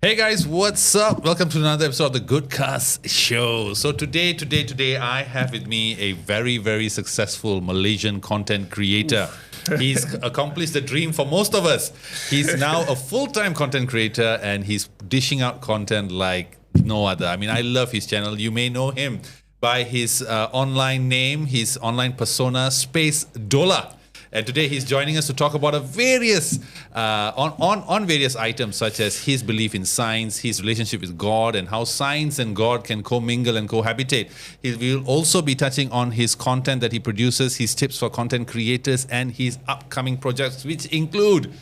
Hey guys, what's up? Welcome to another episode of the Good Cast Show. So today, I have with me a very successful Malaysian content creator. He's accomplished the dream for most of us. He's now a full-time content creator and he's dishing out content like no other. I mean, I love his channel. You may know him by his online name, his online persona, SpaceDollah. And today he's joining us to talk about various various items such as his belief in science, his relationship with God, and how science and God can commingle and cohabitate. He will also be touching on his content that he produces, his tips for content creators, and his upcoming projects, which include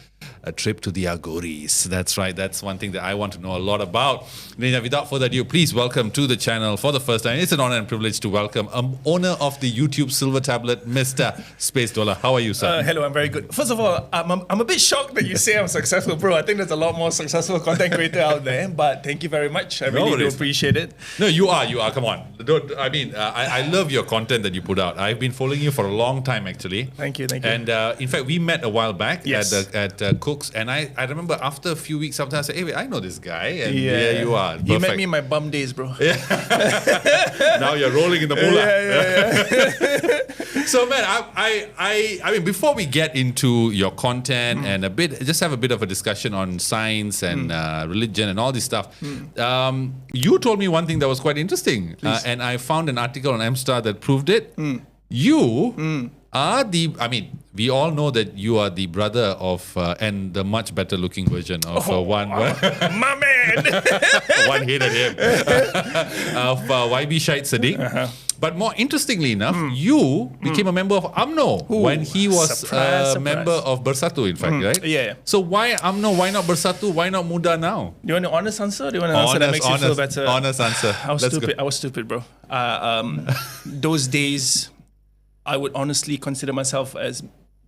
a trip to the Agoris. That's right. That's one thing that I want to know a lot about. Without further ado, please welcome to the channel for the first time. It's an honor and privilege to welcome owner of the YouTube Silver Tablet, Mr. SpaceDollah. How are you, sir? Hello, I'm very good. First of all, I'm a bit shocked that you say I'm successful, bro. I think there's a lot more successful content creator out there, but thank you very much. I really do appreciate it. No, you are. Come on. I love your content that you put out. I've been following you for a long time, actually. Thank you. And in fact, we met a while back Yes. at Cook's, and I remember after a few weeks after, I said, hey, wait, I know this guy, and there you are. You met me in my bum days, bro. Now you're rolling in the moolah. Yeah. So, man, I mean, before we get into your content and just have a bit of a discussion on science and religion and all this stuff, you told me one thing that was quite interesting, and I found an article on M-Star that proved it. You are we all know that you are the brother of and the much better looking version of one my man. one hated him of YB Syed Sadiq. But more interestingly enough, you became a member of UMNO when he was a member of Bersatu, in fact, right? Yeah. So why UMNO? Why not Bersatu? Why not Muda now? Do you want an honest answer? Do you want an answer that makes you feel better? Honest answer. I was stupid, bro. Those days, I would honestly consider myself as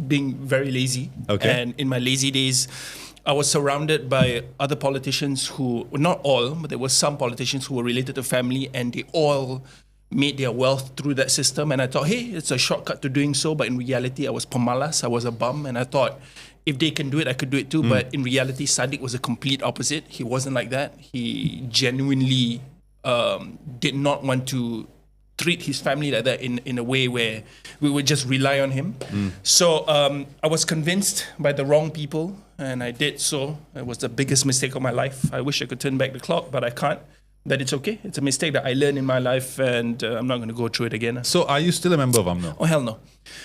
being very lazy. Okay. And in my lazy days, I was surrounded by other politicians who, not all, but there were some politicians who were related to family, and they all made their wealth through that system. And I thought, hey, it's a shortcut to doing so. But in reality, I was pemalas, I was a bum. And I thought, if they can do it, I could do it too. But in reality, Sadiq was a complete opposite. He wasn't like that. He genuinely did not want to treat his family like that in a way where we would just rely on him. So I was convinced by the wrong people, and I did so. It was the biggest mistake of my life. I wish I could turn back the clock, but I can't. But it's okay. It's a mistake that I learned in my life, and I'm not going to go through it again. So are you still a member of UMNO? Oh, hell no.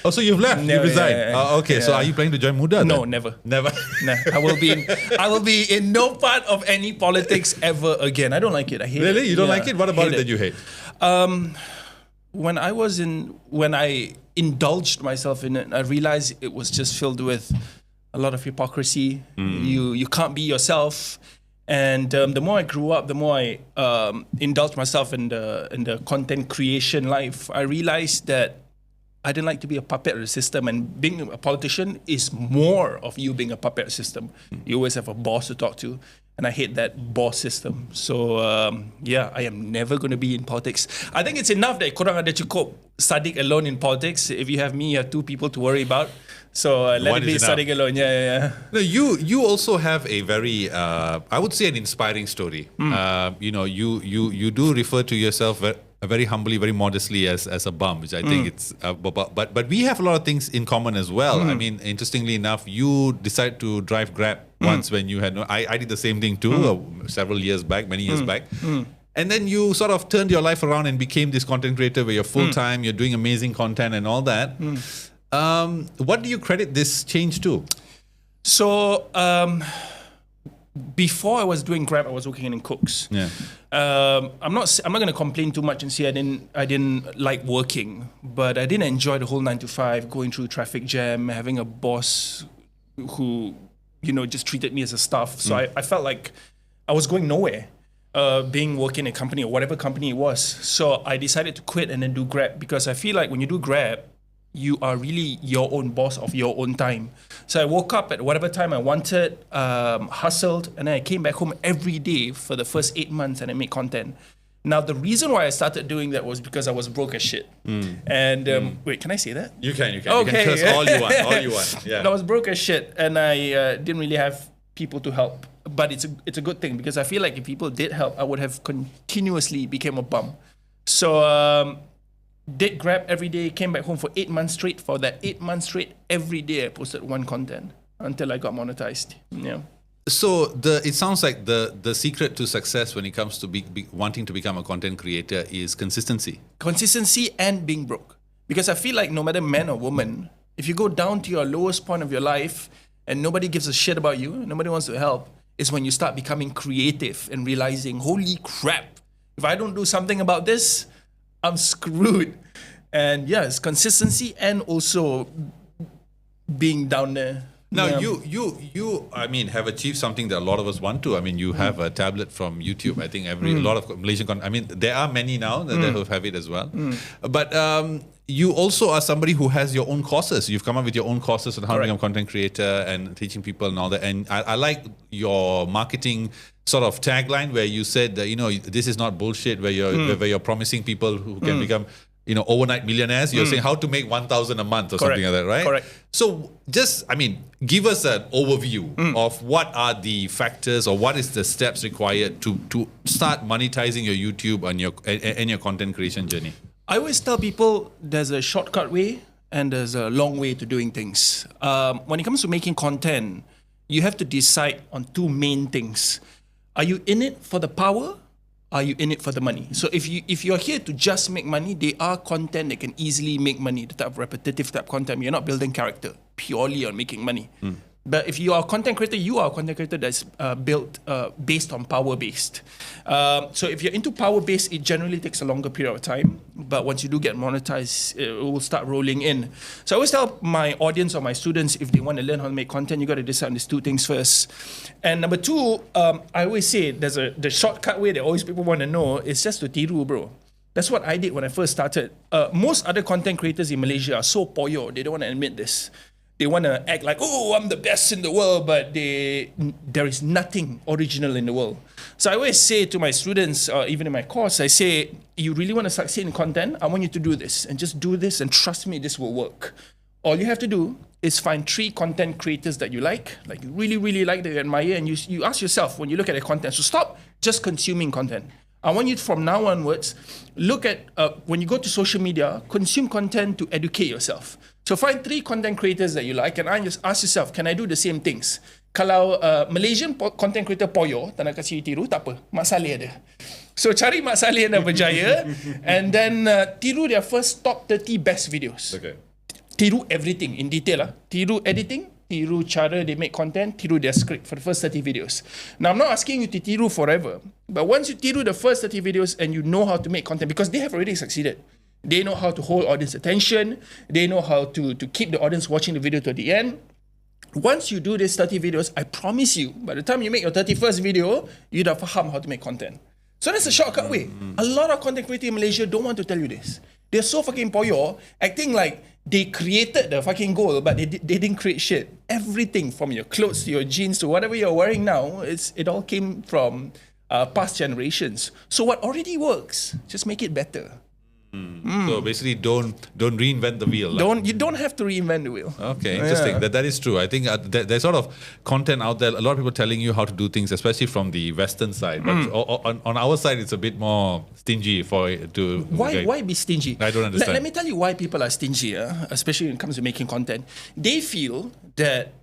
Oh, so you've left? You resigned? Okay, so are you planning to join Muda? No, then? never. Never? Nah, I will be in no part of any politics ever again. I don't like it. I hate it. Really? You don't like it? What about it that you hate? When I indulged myself in it, I realized it was just filled with a lot of hypocrisy. You can't be yourself. And the more I grew up, the more I indulged myself in the content creation life, I realized that I didn't like to be a puppet of the system, and being a politician is more of you being a puppet of the system. You always have a boss to talk to, and I hate that boss system. So I am never going to be in politics. I think it's enough that korang ada cukup Sadiq alone in politics. If you have me, you have two people to worry about. So let it be Sadiq alone. Yeah. No, you also have a very, I would say, an inspiring story. You do refer to yourself very humbly, very modestly as a bum, which I think it's. But we have a lot of things in common as well. I mean, interestingly enough, you decided to drive Grab once when you had no. I did the same thing too, several years back, many years back. And then you sort of turned your life around and became this content creator where you're full time, you're doing amazing content and all that. What do you credit this change to? So before I was doing Grab, I was working in Cooks. Yeah. I'm not going to complain too much and say I didn't like working, but I didn't enjoy the whole 9 to 5, going through traffic jam, having a boss who just treated me as a staff. So I felt like I was going nowhere. Working in a company or whatever company it was. So I decided to quit and then do Grab, because I feel like when you do Grab, you are really your own boss of your own time. So I woke up at whatever time I wanted, hustled, and then I came back home every day for the first 8 months and I made content. Now, the reason why I started doing that was because I was broke as shit. And wait, can I say that? You can. Okay. You can curse all you want. Yeah. I was broke as shit, and I didn't really have people to help but it's a good thing because I feel like if people did help, I would have continuously became a bum. So did Grab every day, came back home for 8 months straight. For that 8 months straight, every day I posted one content until I got monetized. Yeah. So it sounds like the secret to success when it comes to wanting to become a content creator is consistency. Consistency and being broke. Because I feel like no matter man or woman, if you go down to your lowest point of your life and nobody gives a shit about you, nobody wants to help, is when you start becoming creative and realizing, holy crap, if I don't do something about this, I'm screwed. And yes, consistency and also being down there. Now, you, I mean, have achieved something that a lot of us want to. I mean, you have a tablet from YouTube. I think a lot of Malaysian I mean, there are many now that have it as well. But you also are somebody who has your own courses. You've come up with your own courses on how to become a content creator and teaching people and all that. And I like your marketing sort of tagline where you said that, this is not bullshit, where you're promising people who can become overnight millionaires. You're saying how to make 1,000 a month or something like that, right? Correct. So just, give us an overview of what are the factors or what is the steps required to start monetizing your YouTube and your content creation journey. I always tell people there's a shortcut way and there's a long way to doing things. When it comes to making content, you have to decide on two main things. Are you in it for the power? Are you in it for the money? So if you're here to just make money, there are content that can easily make money, the type of repetitive type content. You're not building character purely on making money. But if you are a content creator, you are a content creator that's built based on power-based. So if you're into power-based, it generally takes a longer period of time. But once you do get monetized, it will start rolling in. So I always tell my audience or my students, if they want to learn how to make content, you got to decide on these two things first. And number two, I always say the shortcut way that always people want to know is just to tiru, bro. That's what I did when I first started. Most other content creators in Malaysia are so poyo, they don't want to admit this. They want to act like, oh, I'm the best in the world, but there is nothing original in the world. So I always say to my students, even in my course, I say, you really want to succeed in content? I want you to do this and just do this and trust me, this will work. All you have to do is find 3 content creators that you you really, really like, that you admire, and you ask yourself when you look at their content, so stop just consuming content. I want you to, from now onwards, look at, when you go to social media, consume content to educate yourself. So find 3 content creators that you like and just ask yourself, can I do the same things? Kalau Malaysian content creator poyo, tak nak kasih tiru, tak apa. Mak Saleh ada. So cari Mak Saleh yang dah berjaya and then tiru their first top 30 best videos. Okay. Tiru everything in detail. Tiru editing, tiru cara they make content, tiru their script for the first 30 videos. Now, I'm not asking you to tiru forever, but once you tiru the first 30 videos and you know how to make content, because they have already succeeded. They know how to hold audience attention. They know how to keep the audience watching the video to the end. Once you do these 30 videos, I promise you, by the time you make your 31st video, you dah faham how to make content. So that's a shortcut way. A lot of content creators in Malaysia don't want to tell you this. They're so fucking poyo, acting like they created the fucking goal, but they didn't create shit. Everything from your clothes to your jeans to whatever you're wearing now, it all came from past generations. So what already works, just make it better. So basically, don't reinvent the wheel. You don't have to reinvent the wheel. Okay, interesting. Yeah. That is true. I think there's sort of content out there. A lot of people telling you how to do things, especially from the Western side. But on our side, it's a bit more stingy to. Why be stingy? I don't understand. Let me tell you why people are stingy, especially when it comes to making content. They feel that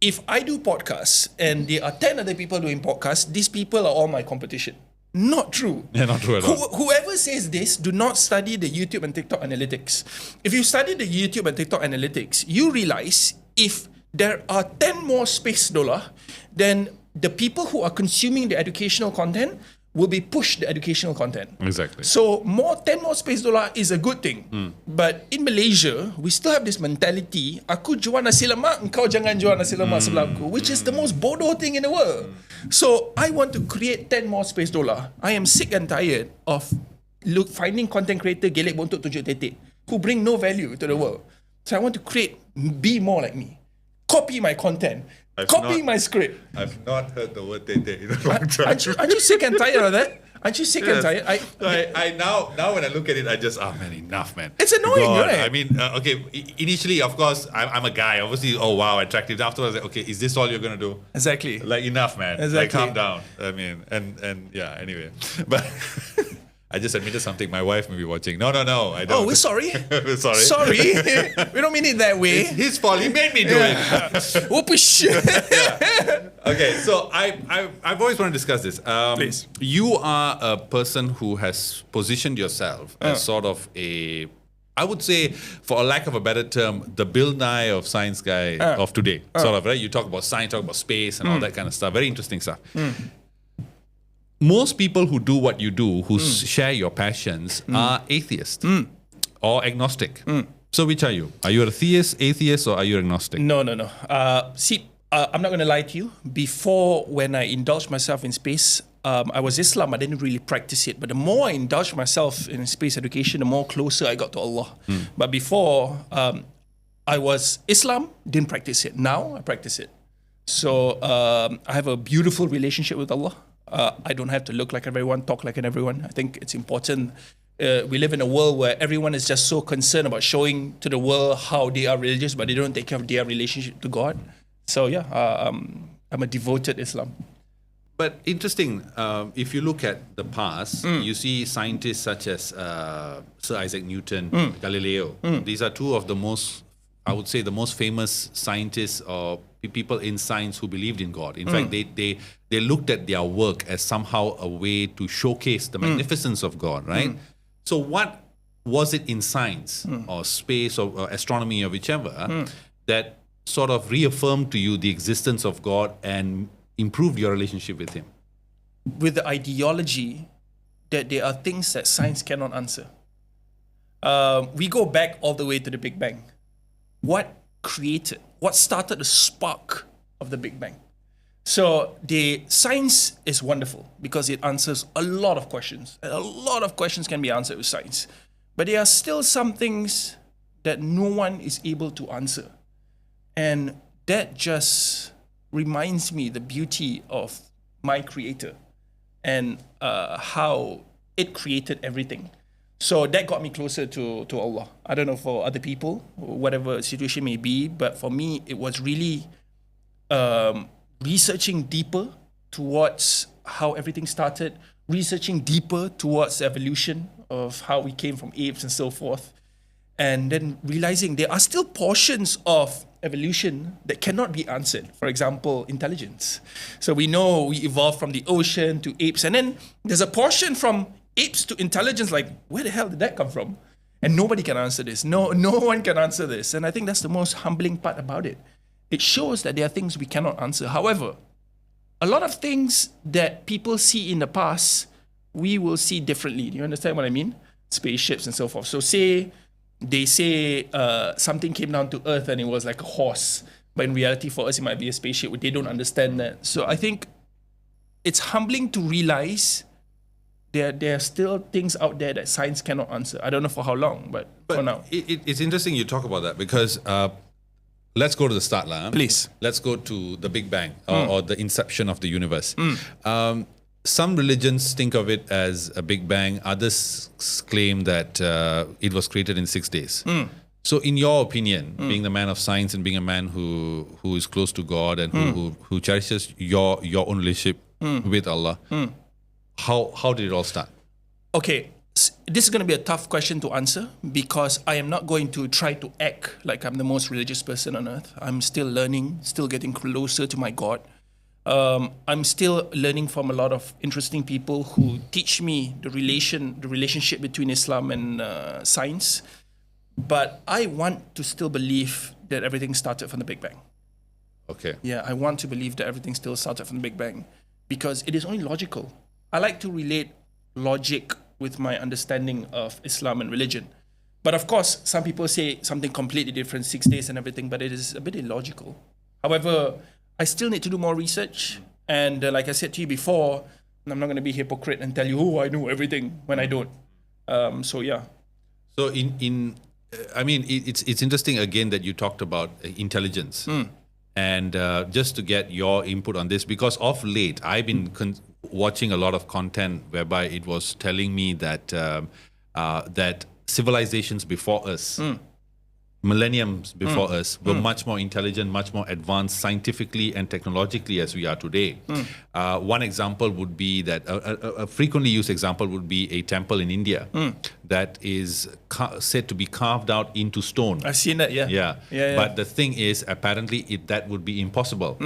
if I do podcasts and there are 10 other people doing podcasts, these people are all my competition. Not true. Yeah, not true at all. Whoever says this, do not study the YouTube and TikTok analytics. If you study the YouTube and TikTok analytics, you realize if there are 10 more SpaceDollah, then the people who are consuming the educational content will be pushed the educational content. Exactly. So 10 more SpaceDollah is a good thing. But in Malaysia, we still have this mentality, aku jual nasi lemak, engkau jangan jual nasi lemak sebelah aku, which is the most bodoh thing in the world. So I want to create 10 more SpaceDollah. I am sick and tired of finding content creator gelek bontot tunjuk tetek who bring no value to the world. So I want to be more like me. Copy my content. Copy my script. I've not heard the word tete in a long time. Aren't you sick and tired of that? Aren't you sick and tired? I now when I look at it, I just man, enough, man. It's annoying, God. right? I mean, okay. Initially, of course, I'm a guy. Obviously, oh wow, attractive. Afterwards, like, okay, is this all you're gonna do? Exactly. Like enough, man. Exactly. Like calm down. I mean, and yeah. Anyway, but I just admitted something. My wife may be watching. No, I don't. Oh, we're sorry. We're sorry. Sorry. We don't mean it that way. It's his fault. He made me do it. Whoopish. Okay, so I've always wanted to discuss this. Please. You are a person who has positioned yourself as sort of I would say, for a lack of a better term, the Bill Nye of science guy of today. Sort of, right? You talk about science, talk about space and all that kind of stuff. Very interesting stuff. Most people who do what you do, who share your passions, are atheists or agnostic. So which are you? Are you a theist, atheist, or are you agnostic? No. See, I'm not going to lie to you. Before, when I indulged myself in space, I was Islam. I didn't really practice it. But the more I indulged myself in space education, the more closer I got to Allah. But before, I was Islam, didn't practice it. Now, I practice it. So I have a beautiful relationship with Allah. I don't have to look like everyone, talk like everyone. I think it's important. We live in a world where everyone is just so concerned about showing to the world how they are religious, but they don't take care of their relationship to God. So yeah, I'm a devoted Islam. But interesting, if you look at the past, you see scientists such as Sir Isaac Newton, Galileo. These are two of the most, I would say, the most famous scientists or people in science who believed in God. In fact, they looked at their work as somehow a way to showcase the magnificence of God, right? So what was it in science or space or astronomy or whichever that sort of reaffirmed to you the existence of God and improved your relationship with Him? With the ideology that there are things that science cannot answer. We go back all the way to the Big Bang. What started the spark of the Big Bang? So the science is wonderful because it answers a lot of questions. And a lot of questions can be answered with science. But there are still some things that no one is able to answer. And that just reminds me the beauty of my Creator and how it created everything. So that got me closer to Allah. I don't know for other people, whatever situation may be, but for me, it was really researching deeper towards how everything started, researching deeper towards evolution of how we came from apes and so forth, and then realizing there are still portions of evolution that cannot be answered. For example, intelligence. So we know we evolved from the ocean to apes, and then there's a portion from apes to intelligence, like where the hell did that come from? And nobody can answer this. No one can answer this. And I think that's the most humbling part about it. It shows that there are things we cannot answer. However, a lot of things that people see in the past, we will see differently. Do you understand what I mean? Spaceships and so forth. So they say something came down to Earth and it was like a horse. But in reality, for us, it might be a spaceship. They don't understand that. So I think it's humbling to realize there are still things out there that science cannot answer. I don't know for how long, but for now. It's interesting you talk about that because let's go to the start, lah. Please. Let's go to the Big Bang or the inception of the universe. Some religions think of it as a Big Bang. Others claim that it was created in 6 days. So in your opinion, being the man of science and being a man who is close to God and who cherishes your own relationship with Allah, how did it all start? Okay, this is going to be a tough question to answer because I am not going to try to act like I'm the most religious person on earth. I'm still learning, still getting closer to my God. I'm still learning from a lot of interesting people who teach me the relationship between Islam and science. But I want to still believe that everything started from the Big Bang. Okay. Yeah, I want to believe that everything still started from the Big Bang because it is only logical. I like to relate logic with my understanding of Islam and religion. But of course, some people say something completely different, 6 days and everything, but it is a bit illogical. However, I still need to do more research. And like I said to you before, I'm not going to be a hypocrite and tell you, oh, I know everything when I don't. So yeah. So I mean, it's interesting again that you talked about intelligence. And just to get your input on this, because of late, I've been watching a lot of content whereby it was telling me that that civilizations before us, millenniums before us, were much more intelligent, much more advanced scientifically and technologically as we are today. One example would be that a frequently used example would be a temple in India that is said to be carved out into stone. I've seen that, yeah. But the thing is, apparently, that would be impossible.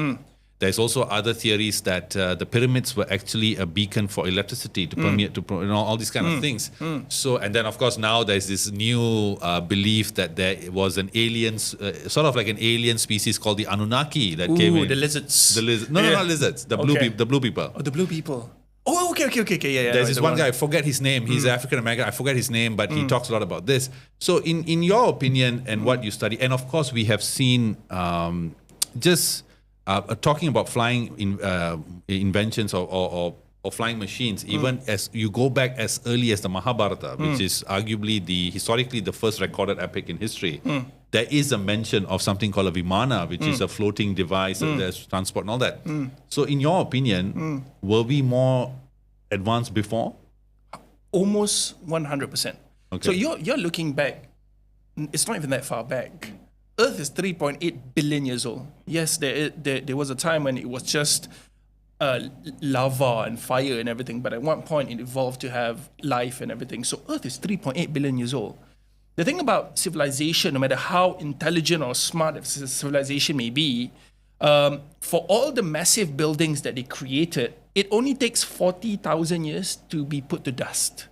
There's also other theories that the pyramids were actually a beacon for electricity to permeate, all these kind of things. So, and then of course now there's this new belief that there was an alien, sort of like an alien species called the Anunnaki that came in. The lizards. No, not lizards. The blue people. Oh, the blue people. Oh, okay, yeah. There's this one guy, I forget his name. He's African American. I forget his name, but he talks a lot about this. So, in your opinion and what you study, and of course we have seen talking about flying inventions or flying machines, even as you go back as early as the Mahabharata, which is arguably historically the first recorded epic in history, there is a mention of something called a Vimana, which is a floating device, there's transport and all that. So in your opinion, were we more advanced before? Almost 100%. Okay. So you're looking back, it's not even that far back. Earth is 3.8 billion years old. Yes, there was a time when it was just lava and fire and everything, but at one point it evolved to have life and everything. So Earth is 3.8 billion years old. The thing about civilization, no matter how intelligent or smart a civilization may be, for all the massive buildings that they created, it only takes 40,000 years to be put to dust.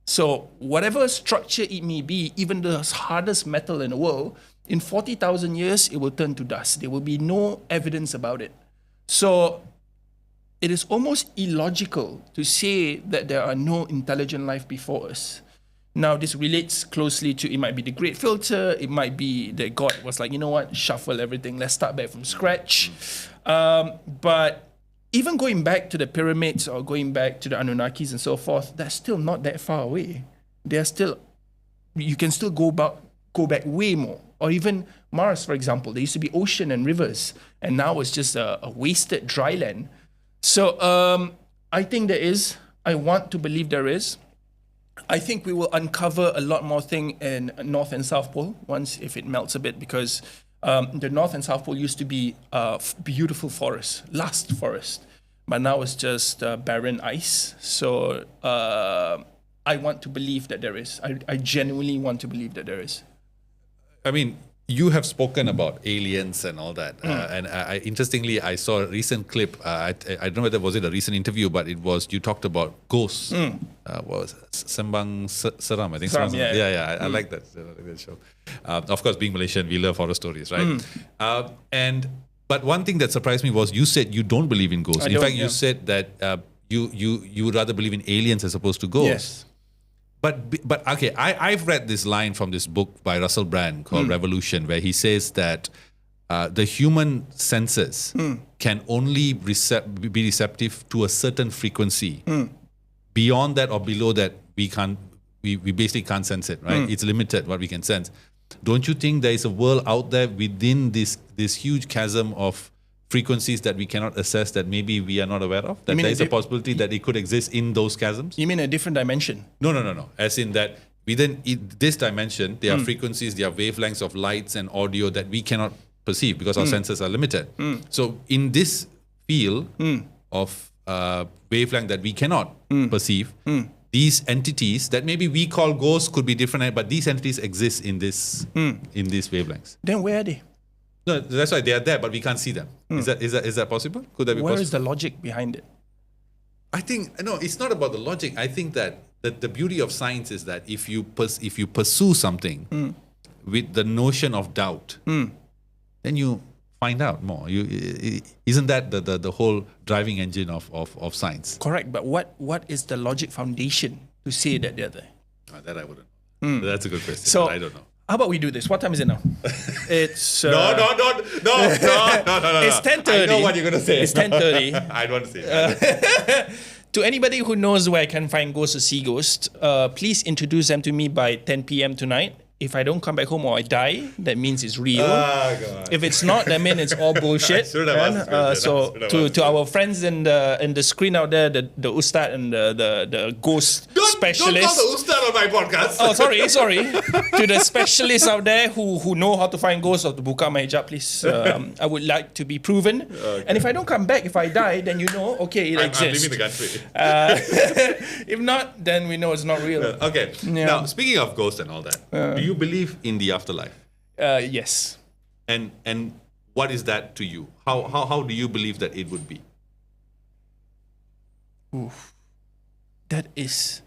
So whatever structure it may be, even the hardest metal in the world, in 40,000 years, it will turn to dust. There will be no evidence about it. So it is almost illogical to say that there are no intelligent life before us. Now, this relates closely to, it might be the Great Filter, it might be that God was like, you know what, shuffle everything, let's start back from scratch. But even going back to the pyramids or going back to the Anunnakis and so forth, that's still not that far away. They're still, you can still go back way more. Or even Mars, for example, there used to be ocean and rivers, and now it's just a wasted dry land. So I think there is. I want to believe there is. I think we will uncover a lot more thing in North and South Pole once, if it melts a bit, because the North and South Pole used to be beautiful forests, lush forest, but now it's just barren ice. So I want to believe that there is. I genuinely want to believe that there is. I mean, you have spoken about aliens and all that. And interestingly, I saw a recent clip. I don't know whether was it a recent interview, but it was, you talked about ghosts. What was it? Sembang Seram, I think. Seram, yeah. I like that show. Of course, being Malaysian, we love horror stories, right? But one thing that surprised me was you said you don't believe in ghosts. In fact, you said that you would rather believe in aliens as opposed to ghosts. Yes. But okay, I've read this line from this book by Russell Brand called Revolution, where he says that the human senses can only be receptive to a certain frequency. Beyond that or below that, we basically can't sense it, right? It's limited what we can sense. Don't you think there is a world out there within this huge chasm of frequencies that we cannot assess, that maybe we are not aware of? That there is a possibility that it could exist in those chasms? You mean a different dimension? No. As in that within this dimension, there are frequencies, there are wavelengths of lights and audio that we cannot perceive because our senses are limited. So in this field of wavelength that we cannot perceive, these entities that maybe we call ghosts could be different, but these entities exist in these wavelengths. Then where are they? No, that's why they are there, but we can't see them. Is that possible? Could that be possible? Where is the logic behind it? I think no, it's not about the logic. I think that the beauty of science is that if you pursue something with the notion of doubt, then you find out more. Isn't that the whole driving engine of science? Correct, but what is the logic foundation to say that they're there? That I wouldn't know. That's a good question. So I don't know. How about we do this? What time is it now? It's no. It's 10:30. I know what you're gonna say. It's 10:30. I don't want to say it. To anybody who knows where I can find ghosts or see ghosts, please introduce them to me by 10 p.m. tonight. if I don't come back home or I die, that means it's real. God. If it's not, that means it's all bullshit. shouldn't have asked this question. So to our friends in the screen out there, the ustad and the ghost specialist. Don't call the ustad on my podcast. Oh, sorry. To the specialists out there who know how to find ghosts or to book out my hijab, please. I would like to be proven. Okay. And if I don't come back, if I die, then you know, okay, it I'm exists. leaving the country. If not, then we know it's not real. Okay. Yeah. Now, speaking of ghosts and all that, do you believe in the afterlife? Yes. And what is that to you? How do you believe that it would be? Oof. That is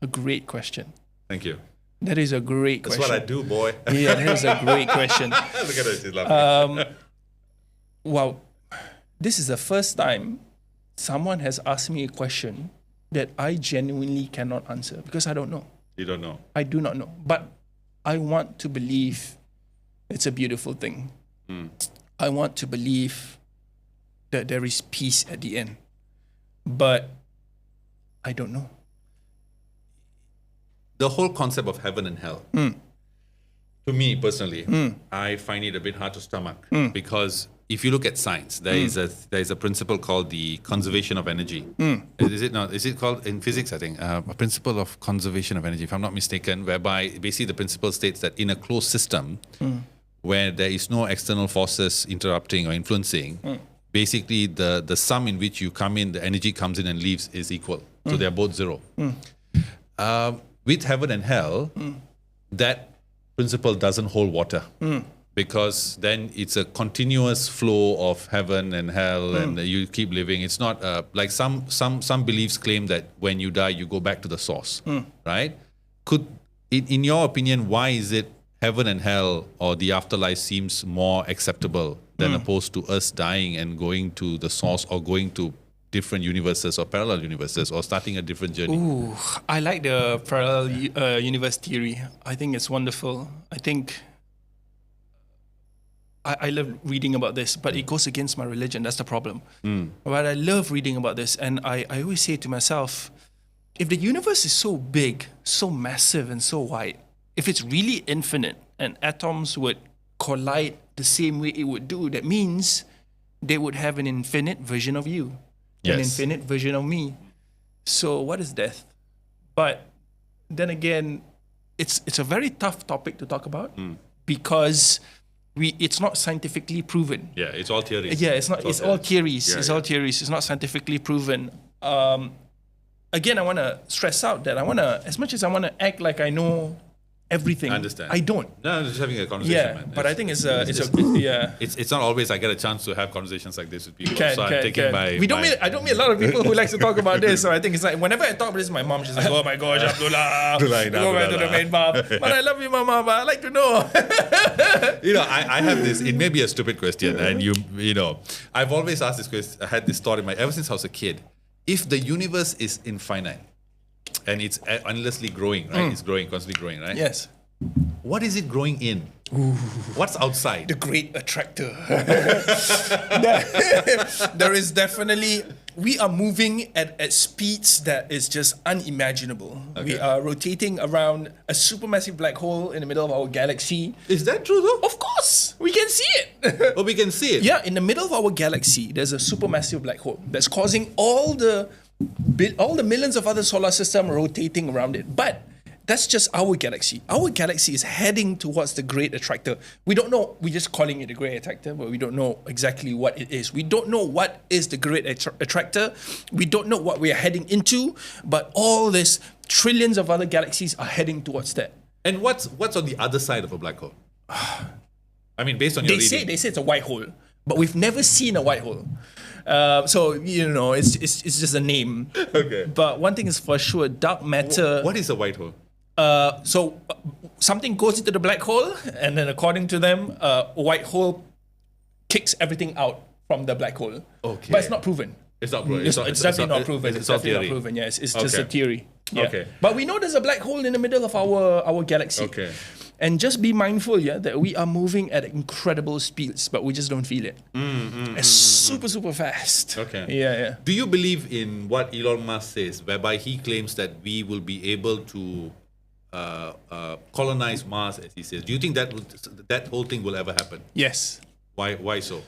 a great question. Thank you. That is a great That's question. what I do, boy. Yeah, that is a great question. Look at her, she's laughing. Wow, this is the first time someone has asked me a question that I genuinely cannot answer because I don't know. You don't know. I do not know. But I want to believe it's a beautiful thing. I want to believe that there is peace at the end. But I don't know. The whole concept of heaven and hell, to me personally, I find it a bit hard to stomach because if you look at science, there is a principle called the conservation of energy. Is it not? Is it called in physics? I think a principle of conservation of energy, if I'm not mistaken, whereby basically the principle states that in a closed system where there is no external forces interrupting or influencing, basically the sum in which you come in, the energy comes in and leaves is equal. So they're both zero. With heaven and hell, that principle doesn't hold water because then it's a continuous flow of heaven and hell and you keep living. It's not like some beliefs claim that when you die, you go back to the source, right? In your opinion, why is it heaven and hell or the afterlife seems more acceptable than opposed to us dying and going to the source or going to different universes or parallel universes or starting a different journey? Ooh, I like the parallel universe theory. I think it's wonderful. I think I love reading about this, but it goes against my religion. That's the problem. But I love reading about this, and I always say to myself, if the universe is so big, so massive, and so wide, if it's really infinite and atoms would collide the same way it would do, that means they would have an infinite version of you. An infinite version of me. So what is death? But then again, it's a very tough topic to talk about because it's not scientifically proven. Yeah, it's all theories. Yeah, it's not. It's all theories. Yeah, it's all theories. It's not scientifically proven. Again, I want to stress out that as much as I want to act like I know everything. I understand. I don't. No, I'm just having a conversation, Yeah, man. but I think it's It's not always I get a chance to have conversations like this with people. So I'm taking my... I don't meet a lot of people who likes to talk about this. So I think it's like whenever I talk about this to my mom, she's like, "Oh my gosh, Abdullah, go back to the main mom." But I love you, mama. But I like to know. I have this. It may be a stupid question, and I've always asked this question. I had this thought in my ever since I was a kid. If the universe is infinite and it's endlessly growing, right? It's growing, constantly growing, right? Yes. What is it growing in? What's outside? The great attractor. There is definitely, we are moving at speeds that is just unimaginable. Okay. We are rotating around a supermassive black hole in the middle of our galaxy. Is that true though? Of course, we can see it. Oh, we can see it. Yeah, in the middle of our galaxy, there's a supermassive black hole that's causing all the millions of other solar systems rotating around it. But that's just our galaxy. Our galaxy is heading towards the great attractor. We don't know, we're just calling it the great attractor, but we don't know exactly what it is. We don't know what is the great attractor. We don't know what we are heading into, but all these trillions of other galaxies are heading towards that. And what's on the other side of a black hole? I mean, based on your reading. They say it's a white hole, but we've never seen a white hole. So it's just a name. Okay. But one thing is for sure, dark matter. What is a white hole? So something goes into the black hole, and then according to them, a white hole kicks everything out from the black hole. Okay. But it's not proven. It's not proven. It's definitely not proven. It's all definitely theory. not proven. Yes, it's just a Okay. theory. Yeah. Okay. But we know there's a black hole in the middle of our galaxy. Okay. And just be mindful, that we are moving at incredible speeds, but we just don't feel it. It's super, super fast. Okay. Yeah. Do you believe in what Elon Musk says, whereby he claims that we will be able to colonize Mars, as he says. Do you think that whole thing will ever happen? Yes. Why so?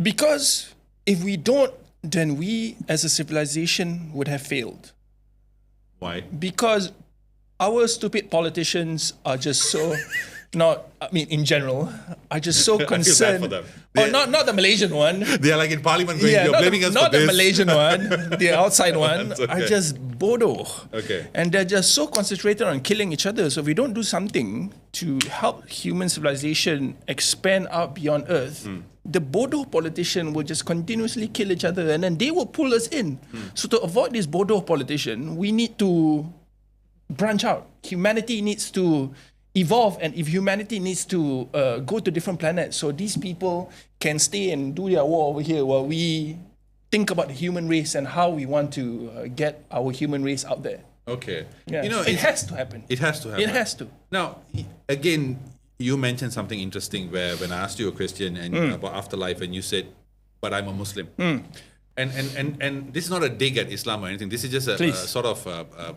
Because if we don't, then we as a civilization would have failed. Why? Because our stupid politicians are just so in general, are just so concerned. for them. Not the Malaysian one. They are like in Parliament going, you're blaming us for not this. the Malaysian one. The outside one Okay. are just bodoh. Okay. And they're just so concentrated on killing each other. So if we don't do something to help human civilization expand out beyond Earth, the bodoh politician will just continuously kill each other, and then they will pull us in. So to avoid this bodoh politician, we need to branch out. Humanity needs to evolve, and if humanity needs to go to different planets, so these people can stay and do their war over here while we think about the human race and how we want to get our human race out there. Okay. Yeah. You know, it has to happen. It has to happen. It has to. Now, again, you mentioned something interesting where when I asked you a question and about afterlife, and you said, "But I'm a Muslim." And this is not a dig at Islam or anything. This is just a sort of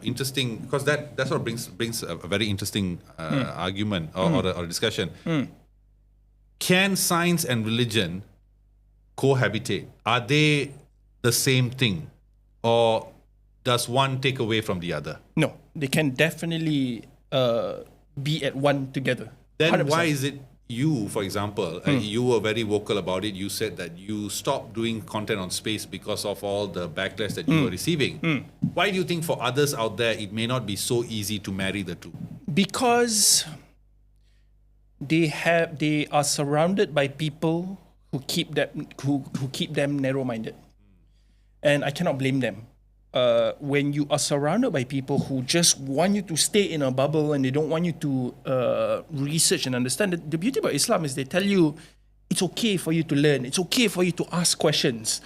interesting, because that sort of brings a very interesting argument or discussion. Can science and religion cohabitate? Are they the same thing, or does one take away from the other? No, they can definitely be at one together. Then 100%. why is it you, for example, you were very vocal about it. You said that you stopped doing content on space because of all the backlash that you were receiving. Why do you think for others out there it may not be so easy to marry the two? Because they are surrounded by people who keep them narrow-minded, and I cannot blame them. When you are surrounded by people who just want you to stay in a bubble and they don't want you to research and understand, the beauty about Islam is they tell you it's okay for you to learn, it's okay for you to ask questions.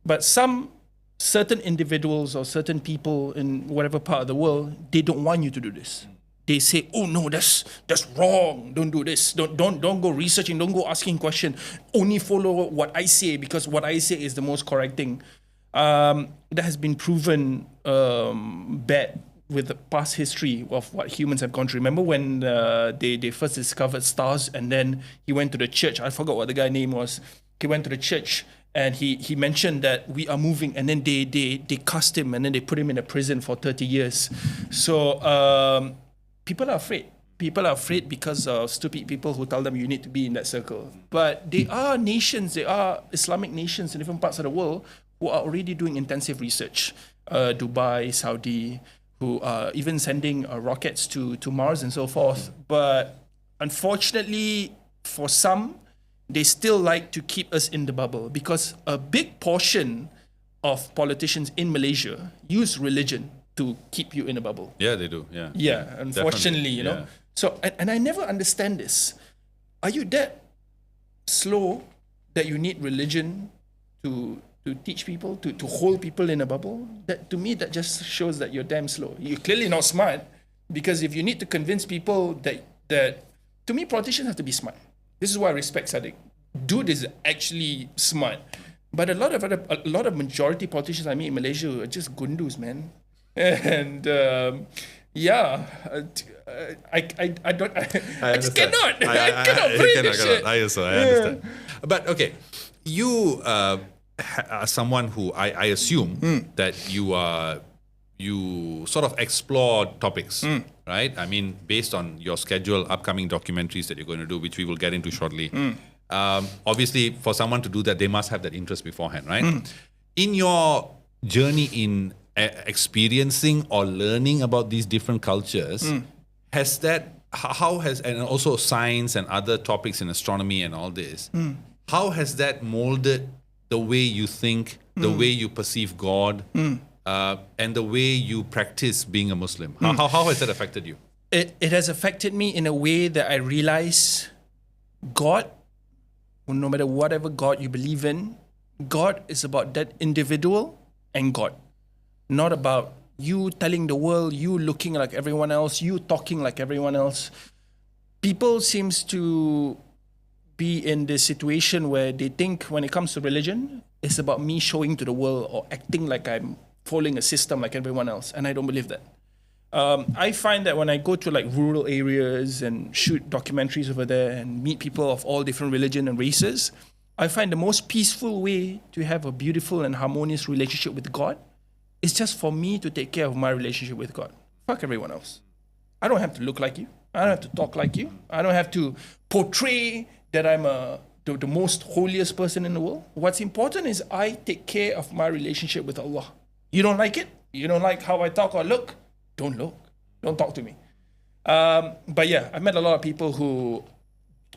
But certain individuals or certain people in whatever part of the world, they don't want you to do this. They say, "Oh no, that's wrong. Don't do this. Don't go researching. Don't go asking questions. Only follow what I say, because what I say is the most correct thing." That has been proven bad with the past history of what humans have gone through. Remember when they first discovered stars, and then he went to the church. I forgot what the guy's name was. He went to the church and he mentioned that we are moving, and then they cast him, and then they put him in a prison for 30 years. So people are afraid. People are afraid because of stupid people who tell them you need to be in that circle. But there are nations, there are Islamic nations in different parts of the world who are already doing intensive research. Dubai, Saudi, who are even sending rockets to Mars and so forth. But unfortunately, for some, they still like to keep us in the bubble, because a big portion of politicians in Malaysia use religion to keep you in a bubble. Yeah, they do. Yeah. Yeah, unfortunately, you know. So, and I never understand this. Are you that slow that you need religion to teach people, to hold people in a bubble? That, to me, that just shows that you're damn slow. You're clearly not smart, because if you need to convince people that to me, politicians have to be smart. This is why I respect Sadiq. Dude is actually smart. But a lot of majority politicians I meet in Malaysia are just gundus, man. And I just cannot. I cannot bring this shit. I understand. But okay, you are someone who I assume that you sort of explore topics, right? I mean, based on your schedule, upcoming documentaries that you're going to do, which we will get into shortly. Obviously, for someone to do that, they must have that interest beforehand, right? In your journey in experiencing or learning about these different cultures, and also science and other topics in astronomy and all this, how has that molded the way you think, the way you perceive God, and the way you practice being a Muslim? How has that affected you? It has affected me in a way that I realize God, no matter whatever God you believe in, God is about that individual and God. Not about you telling the world, you looking like everyone else, you talking like everyone else. People seems to be in this situation where they think when it comes to religion, it's about me showing to the world or acting like I'm following a system like everyone else. And I don't believe that. I find that when I go to like rural areas and shoot documentaries over there and meet people of all different religion and races, I find the most peaceful way to have a beautiful and harmonious relationship with God is just for me to take care of my relationship with God. Fuck everyone else. I don't have to look like you. I don't have to talk like you. I don't have to portray that I'm the most holiest person in the world. What's important is I take care of my relationship with Allah. You don't like it? You don't like how I talk or look? Don't look. Don't talk to me. But yeah, I've met a lot of people who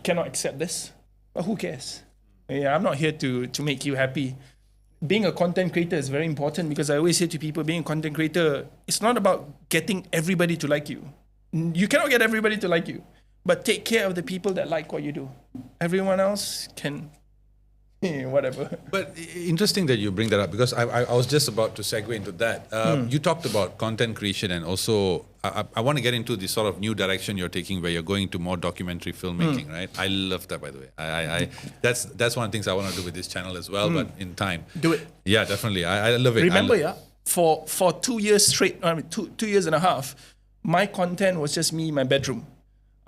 cannot accept this. But who cares? Yeah, I'm not here to make you happy. Being a content creator is very important because I always say to people, being a content creator, it's not about getting everybody to like you. You cannot get everybody to like you. But take care of the people that like what you do. Everyone else can, whatever. But interesting that you bring that up because I was just about to segue into that. You talked about content creation and also I want to get into the sort of new direction you're taking where you're going to more documentary filmmaking, right? I love that, by the way. That's one of the things I want to do with this channel as well, but in time. Do it. Yeah, definitely. I love it. Remember, for 2 years straight, I mean, two years and a half, my content was just me in my bedroom.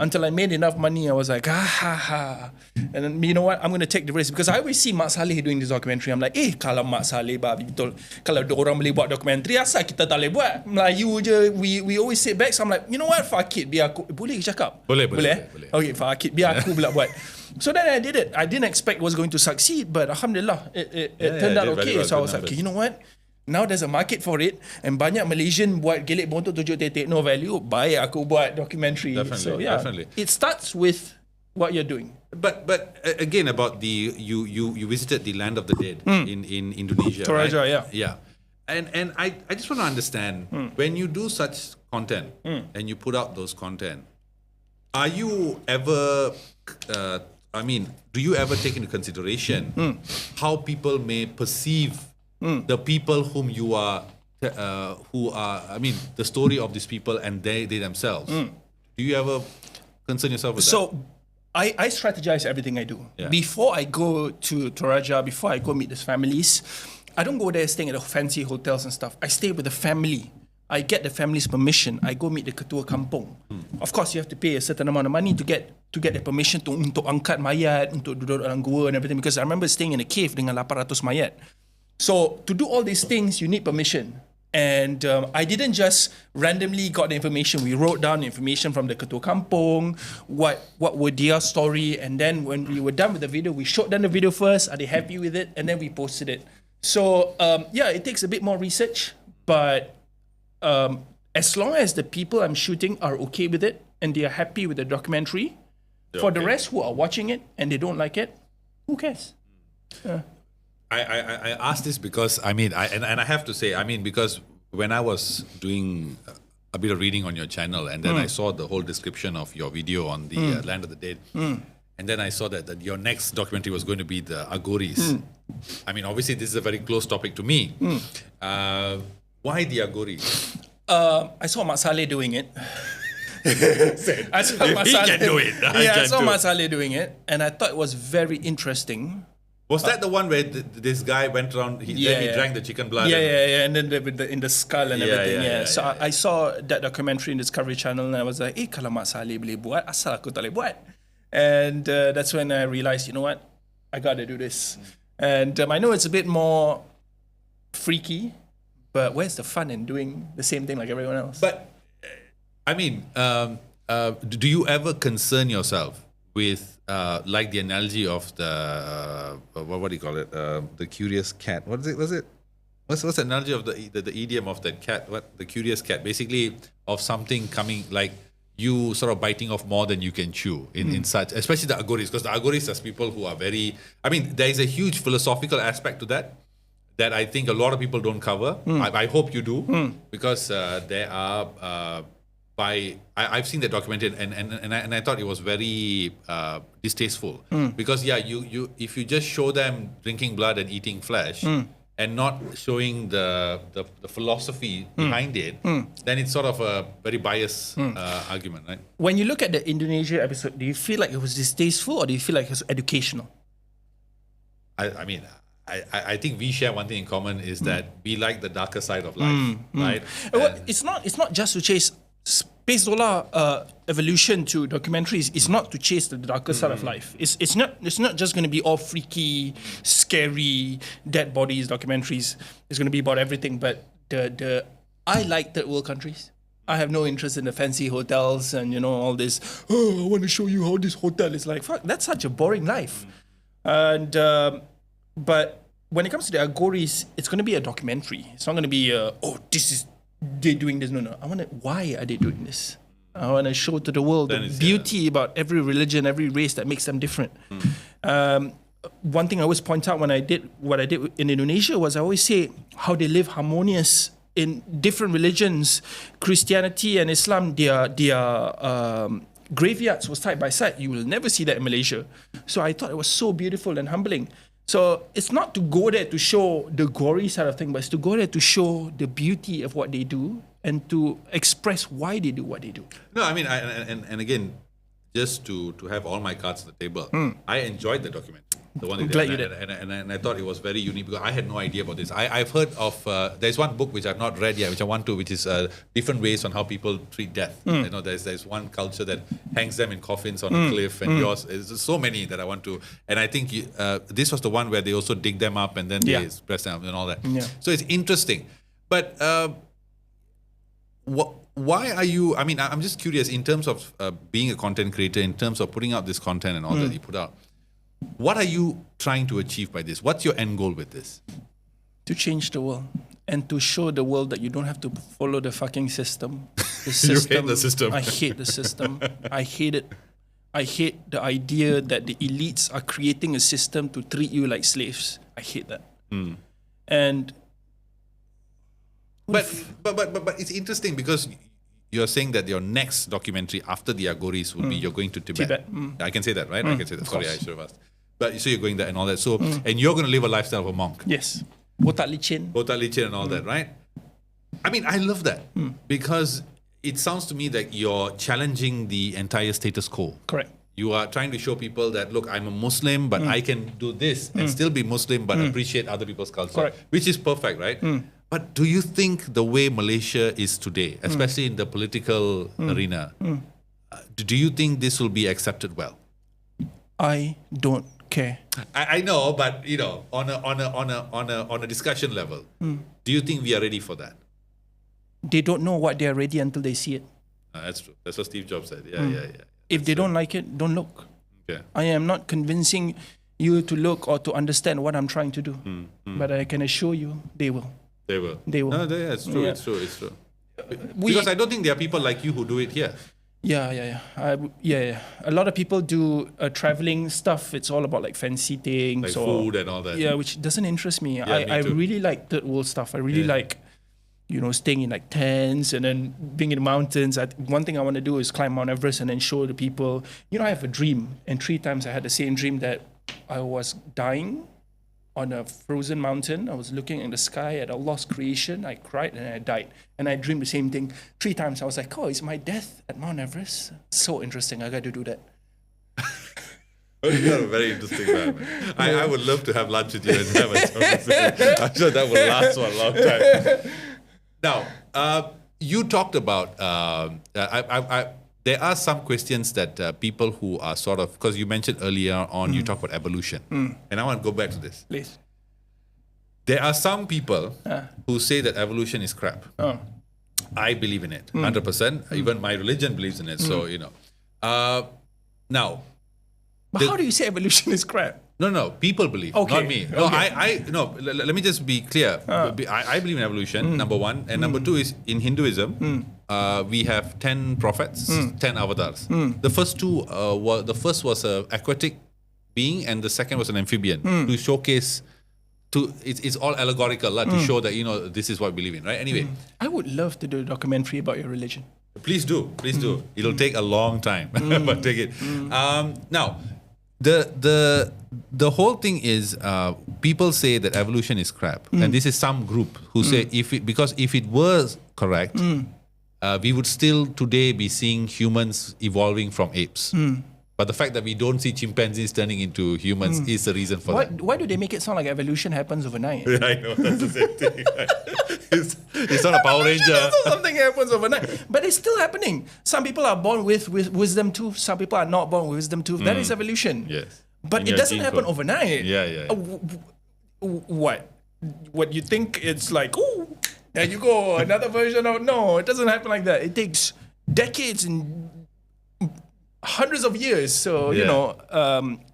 Until I made enough money, I was like, And then, you know what? I'm going to take the risk. Because I always see Mak Saleh doing this documentary. I'm like, kalau Mak Saleh babi betul. Kalau orang boleh buat documentary, asal kita tak boleh buat? Melayu je. We always sit back. So I'm like, you know what? Fuck it. Biar aku. Boleh cakap? Boleh. Okay, fuck it. Biar aku pula buat. So then I did it. I didn't expect it was going to succeed. But Alhamdulillah, it turned out okay. So I was like, okay, you know what? Now there's a market for it and banyak Malaysian buat gelik bontot 7 titik no value, baik aku buat documentary. Definitely. It starts with what you're doing. But again about you visited the land of the dead in Indonesia, Toraja, right? Yeah. And I just want to understand when you do such content and you put out those content, are you ever do you ever take into consideration how people may perceive the people whom you are, the story of these people and they themselves. Do you ever concern yourself with that? So, I strategize everything I do. Yeah. Before I go to Toraja, before I go meet these families, I don't go there staying at the fancy hotels and stuff. I stay with the family. I get the family's permission. I go meet the ketua kampung. Of course, you have to pay a certain amount of money to get the permission untuk angkat mayat, untuk duduk dalam gua and everything. Because I remember staying in a cave dengan 800 mayat. So to do all these things, you need permission. And I didn't just randomly got the information. We wrote down information from the Ketua Kampung, what were their story, and then when we were done with the video, we showed them the video first. Are they happy with it? And then we posted it. So it takes a bit more research, but as long as the people I'm shooting are okay with it and they are happy with the documentary, for the rest who are watching it and they don't like it, who cares? I asked this because I have to say because when I was doing a bit of reading on your channel and then I saw the whole description of your video on the Land of the Dead and then I saw that your next documentary was going to be the Agoris. Obviously this is a very close topic to me. Why the Agoris? I saw Mak Saleh doing it. I saw Mak Saleh doing it and I thought it was very interesting. Was that the one where this guy went around, then he drank the chicken blood? And then in the skull and everything. So I saw that documentary in Discovery Channel and I was like, kalau Mak Saleh boleh buat, asal aku tak boleh buat? And that's when I realized, you know what, I gotta do this. And I know it's a bit more freaky, but where's the fun in doing the same thing like everyone else? But, do you ever concern yourself with like the analogy of the what do you call it? The curious cat. What is it? What's the analogy of the idiom of that cat? What, the curious cat? Basically, of something coming like you sort of biting off more than you can chew in such, especially the Agoris, because the Agoris are people who are very. There is a huge philosophical aspect to that I think a lot of people don't cover. I hope you do because there are. I've seen that documented and I thought it was very distasteful because you if you just show them drinking blood and eating flesh and not showing the philosophy behind it, then it's sort of a very biased argument, right? When you look at the Indonesia episode, do you feel like it was distasteful or do you feel like it was educational? I I think we share one thing in common is that we like the darker side of life, right? Well, it's not just to chase SpaceDollah evolution to documentaries. It's not to chase the darker side of life. It's not just going to be all freaky, scary, dead bodies documentaries. It's going to be about everything. But I like third world countries. I have no interest in the fancy hotels and all this. Oh, I want to show you how this hotel is like. Fuck, that's such a boring life. And but when it comes to the Agoris, it's going to be a documentary. It's not going to be they're doing this. No. Why are they doing this? I want to show to the world the beauty about every religion, every race that makes them different. One thing I always point out when I did what I did in Indonesia was I always say how they live harmonious in different religions. Christianity and Islam, their graveyards was side by side. You will never see that in Malaysia. So I thought it was so beautiful and humbling. So it's not to go there to show the gory side of things, but it's to go there to show the beauty of what they do and to express why they do what they do. No, I mean, and again, just to have all my cards on the table, I enjoyed the documentary. The one I'm glad you did. And I thought it was very unique because I had no idea about this. I've heard of, there's one book which I've not read yet, which I want to, which is different ways on how people treat death. There's one culture that hangs them in coffins on a cliff, and yours, there's so many that I want to, and I think this was the one where they also dig them up and then they press them up and all that. Yeah. So it's interesting. But why are you, I mean, I'm just curious in terms of being a content creator, in terms of putting out this content and all that you put out. What are you trying to achieve by this? What's your end goal with this? To change the world and to show the world that you don't have to follow the fucking system. The system. You hate the system. I hate the system. I hate it. I hate the idea that the elites are creating a system to treat you like slaves. I hate that. And but it's interesting because you're saying that your next documentary after the Agoris would be you're going to Tibet. I can say that, right? I can say that. Sorry, I should have asked. But so you're going there and all that. So and you're going to live a lifestyle of a monk. Yes. Botak licin. Botak licin and all that, right? I mean, I love that because it sounds to me that you're challenging the entire status quo. Correct. You are trying to show people that, look, I'm a Muslim, but I can do this and still be Muslim, but appreciate other people's culture, Correct. which is perfect, right? But do you think the way Malaysia is today, especially in the political arena, do you think this will be accepted well? I don't care. I know, but on a discussion level, do you think we are ready for that? They don't know what they are ready until they see it. That's true. That's what Steve Jobs said. Yeah. If they don't like it, don't look. Okay. I am not convincing you to look or to understand what I'm trying to do. But I can assure you, they will. They will. They will. No, it's true. Yeah. It's true. Because I don't think there are people like you who do it here. Yeah. A lot of people do traveling stuff. It's all about like fancy things, like food and all that. Yeah, which doesn't interest me. Yeah, I really like third world stuff. I really like, staying in like tents and then being in the mountains. One thing I want to do is climb Mount Everest and then show the people. I have a dream, and 3 times I had the same dream that I was dying on a frozen mountain. I was looking in the sky at Allah's creation. I cried and I died. And I dreamed the same thing 3 times. I was like, it's my death at Mount Everest. So interesting. I got to do that. You're a very interesting man. I would love to have lunch with you and have a conversation. I'm sure that will last for a long time. Now, you talked about, there are some questions that people who are sort of, because you mentioned earlier on, you talked about evolution. And I want to go back to this. Please. There are some people who say that evolution is crap. I believe in it, 100%. Even my religion believes in it. So, now. But how do you say evolution is crap? No, people believe, not me. No, let me just be clear. I believe in evolution, number one. And number two is in Hinduism, we have 10 prophets, 10 avatars. The first two, the first was an aquatic being and the second was an amphibian to showcase, it's all allegorical to show that, this is what we believe in, right? Anyway. I would love to do a documentary about your religion. Please do. It'll take a long time, but take it. Now, the whole thing is people say that evolution is crap, and this is some group who say because if it was correct, we would still today be seeing humans evolving from apes. But the fact that we don't see chimpanzees turning into humans is the reason for that. Why do they make it sound like evolution happens overnight? Yeah, I know, that's the same thing. It's not a Power Ranger. Something happens overnight, but it's still happening. Some people are born with wisdom tooth. Some people are not born with wisdom tooth. That is evolution. Yes. But In it your doesn't gene happen code. overnight. Yeah. What? What you think it's like? Oh, there you go, another version of. No, it doesn't happen like that. It takes decades and hundreds of years. So you Yeah. know,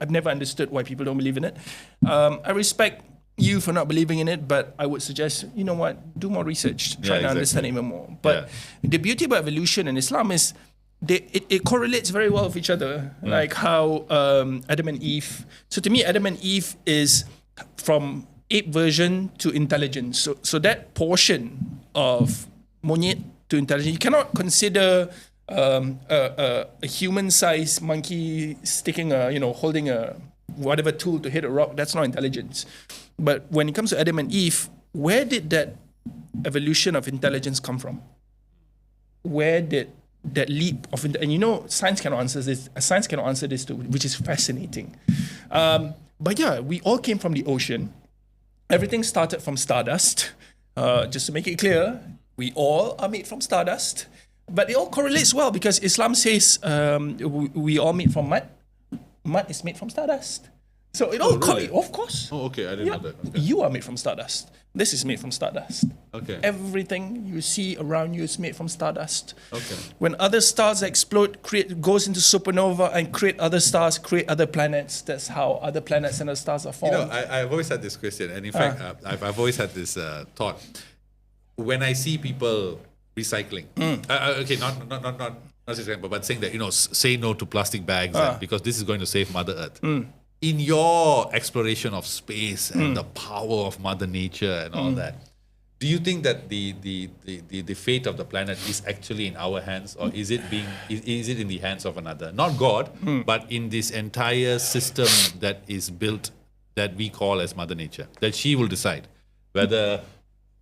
I've never understood why people don't believe in it. I respect you for not believing in it, but I would suggest, you know what, do more research, try to understand it even more. But the beauty about evolution and Islam is it correlates very well with each other, like how Adam and Eve. So to me, Adam and Eve is from ape version to intelligence. So that portion of monyet to intelligence, you cannot consider a human-sized monkey holding a whatever tool to hit a rock. That's not intelligence. But when it comes to Adam and Eve, where did that evolution of intelligence come from? Where did that leap of and you know, science cannot answer this. Science cannot answer this too, which is fascinating. But yeah, we all came from the ocean. Everything started from stardust. Just to make it clear, we all are made from stardust. But it all correlates well because Islam says we all made from mud. Mud is made from stardust. So it all really? of course. Oh, okay. I didn't know that. Okay. You are made from stardust. This is made from stardust. Okay. Everything you see around you is made from stardust. Okay. When other stars explode, goes into supernova and create other stars, create other planets. That's how other planets and other stars are You formed. know, I've always had this question, and in fact, I've always had this thought. When I see people recycling, okay, not recycling, but saying that, you know, say no to plastic bags because this is going to save Mother Earth. In your exploration of space and the power of Mother Nature and all that, do you think that the fate of the planet is actually in our hands, or is it in the hands of another? Not God, but in this entire system that is built that we call as Mother Nature, that she will decide whether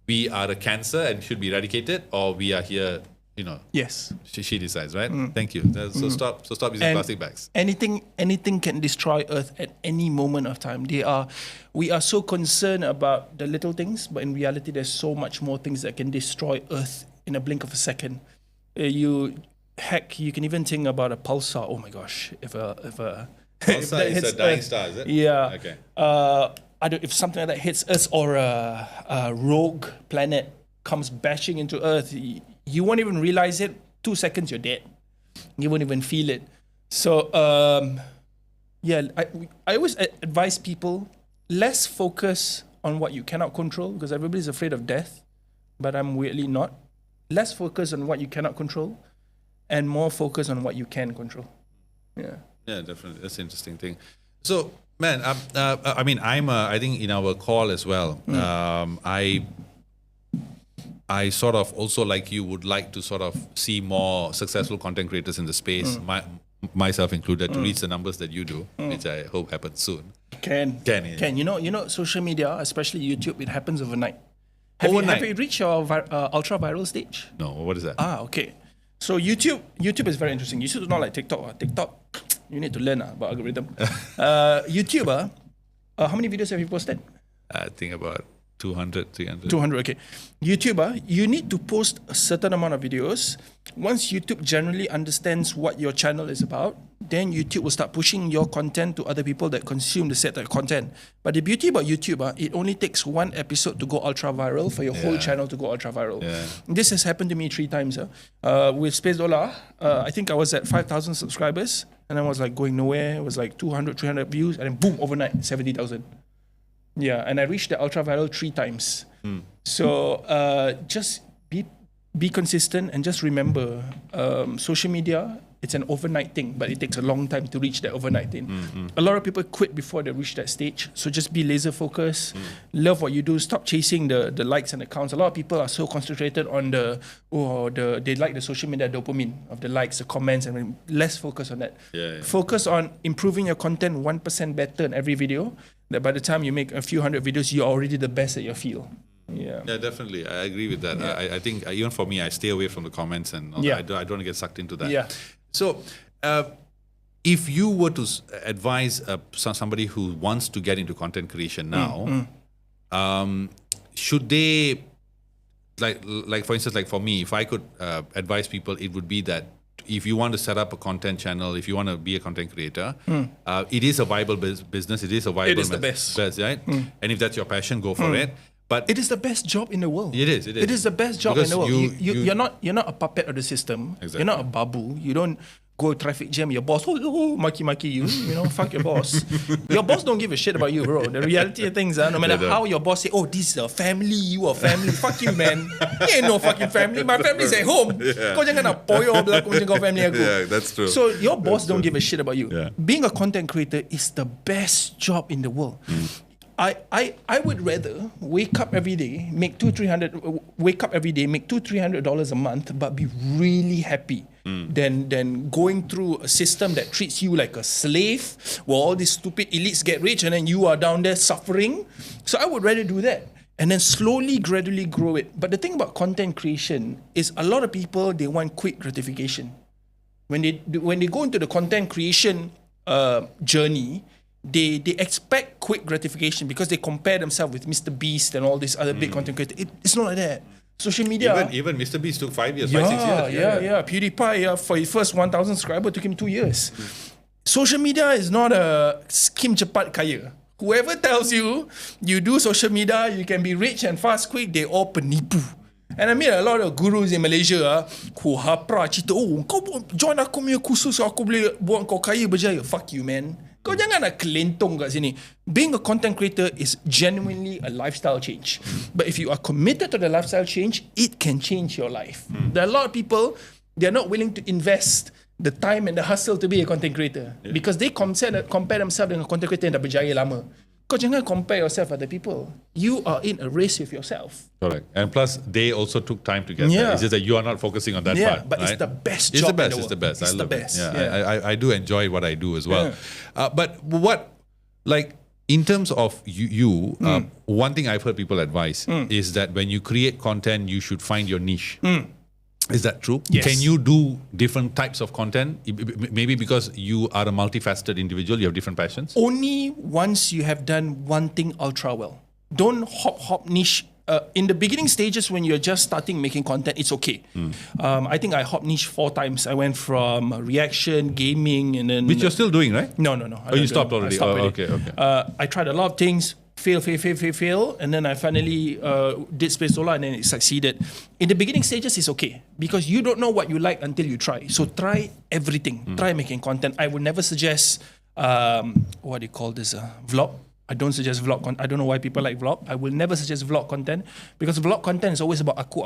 we are a cancer and should be eradicated, or we are here, you know. Yes. She decides, right? Thank you. So stop using And plastic bags. Anything can destroy Earth at any moment of time. We are so concerned about the little things, but in reality, there's so much more things that can destroy Earth in a blink of a second. You can even think about a pulsar. Oh my gosh, if a Pulsar is hits a dying Earth, star, is it? yeah. Okay. If something like that hits us, or a rogue planet comes bashing into Earth, you won't even realize it. 2 seconds, you're dead. You won't even feel it. So, I always advise people, less focus on what you cannot control, because everybody's afraid of death, but I'm weirdly not. Less focus on what you cannot control, and more focus on what you can control. Yeah. Yeah, definitely. That's an interesting thing. So, man, I mean, I think in our call as well, I sort of also, like you, would like to sort of see more successful content creators in the space, myself included, to reach the numbers that you do, which I hope happens soon. Can. You know, social media, especially YouTube, it happens overnight. Have you reached your ultra viral stage? No, what is that? Okay. So YouTube is very interesting. YouTube is not like TikTok. TikTok, you need to learn about algorithm. YouTuber, how many videos have you posted? I think about 200, 300. 200, okay. YouTuber, you need to post a certain amount of videos. Once YouTube generally understands what your channel is about, then YouTube will start pushing your content to other people that consume the set of content. But the beauty about YouTube, it only takes one episode to go ultra viral for your whole channel to go ultra viral. Yeah. This has happened to me 3 times. With SpaceDollah, I think I was at 5,000 subscribers, and I was like going nowhere. It was like 200, 300 views, and then boom, overnight, 70,000. Yeah, and I reached the ultra viral 3 times. So just be consistent, and just remember, social media, it's an overnight thing, but it takes a long time to reach that overnight thing. A lot of people quit before they reach that stage. So just be laser focused, love what you do, stop chasing the likes and the counts. A lot of people are so concentrated on they like the social media dopamine of the likes, the comments, and less focus on that. Focus on improving your content 1% better in every video, that by the time you make a few hundred videos, you're already the best at your field. Yeah, definitely. I agree with that. I think even for me, I stay away from the comments and all that. I don't want to get sucked into that. Yeah. So, if you were to advise somebody who wants to get into content creation now, should they, like for instance, like for me, if I could advise people, it would be that if you want to set up a content channel, if you want to be a content creator, it is a viable business. It is a viable. It is the best, right? And if that's your passion, go for it. But it is the best job in the world. It is. It is the best job Because in the world. You're not a puppet of the system. Exactly. You're not a babu. You don't go traffic jam your boss. Maki you. Fuck your boss. Your boss don't give a shit about you, bro. The reality of things are, no matter how your boss say, oh, this is a family, you a family. Fuck you, man. You ain't no fucking family. My family's at home. Kau jangan nak poyo belakang kau family aku. Yeah, that's true. So your boss don't give a shit about you. Yeah. Being a content creator is the best job in the world. I would rather wake up every day, make $200-300 a month, but be really happy than going through a system that treats you like a slave, where all these stupid elites get rich and then you are down there suffering. So I would rather do that and then slowly, gradually grow it. But the thing about content creation is a lot of people, they want quick gratification. When they go into the content creation journey, they expect quick gratification because they compare themselves with Mr. Beast and all these other big content creators. It's not like that. Social media. Even Mr. Beast took 5 years, 5-6 years. Yeah. PewDiePie, for his first 1,000 subscribers, took him 2 years. Social media is not a skim cepat kaya. Whoever tells you do social media, you can be rich and fast quick, they all penipu. And I meet a lot of gurus in Malaysia who hapra cerita, oh, kau join aku punya kursus, aku boleh buat kau kaya berjaya. Fuck you, man. Kau jangan nak kelentong kat sini. Being a content creator is genuinely a lifestyle change. But if you are committed to the lifestyle change, it can change your life. There are a lot of people, they're not willing to invest the time and the hustle to be a content creator because they compare themselves dengan content creator yang dah berjaya lama. Kau jangan compare yourself with other people. You are in a race with yourself. Correct. And plus, they also took time to get there. It's just that you are not focusing on that part. But right? it's the best job in the world. It's the best. It's I love the best. it. Yeah. I do enjoy what I do as well. But what, like, in terms of you, one thing I've heard people advise is that when you create content, you should find your niche. Is that true? Yes. Can you do different types of content? Maybe because you are a multifaceted individual, you have different passions? Only once you have done one thing ultra well. Don't hop niche. In the beginning stages when you're just starting making content, it's okay. I think I hop niche 4 times. I went from reaction, gaming, and then... Which you're still doing, right? No. Oh, you stopped already? I stopped already. Okay. I tried a lot of things, fail, and then I finally did SpaceDollah and then it succeeded. In the beginning stages, it's okay because you don't know what you like until you try. So try everything. Try making content. I would never suggest, what do you call this, vlog. I don't suggest vlog content. I don't know why people like vlog. I will never suggest vlog content because vlog content is always about aku.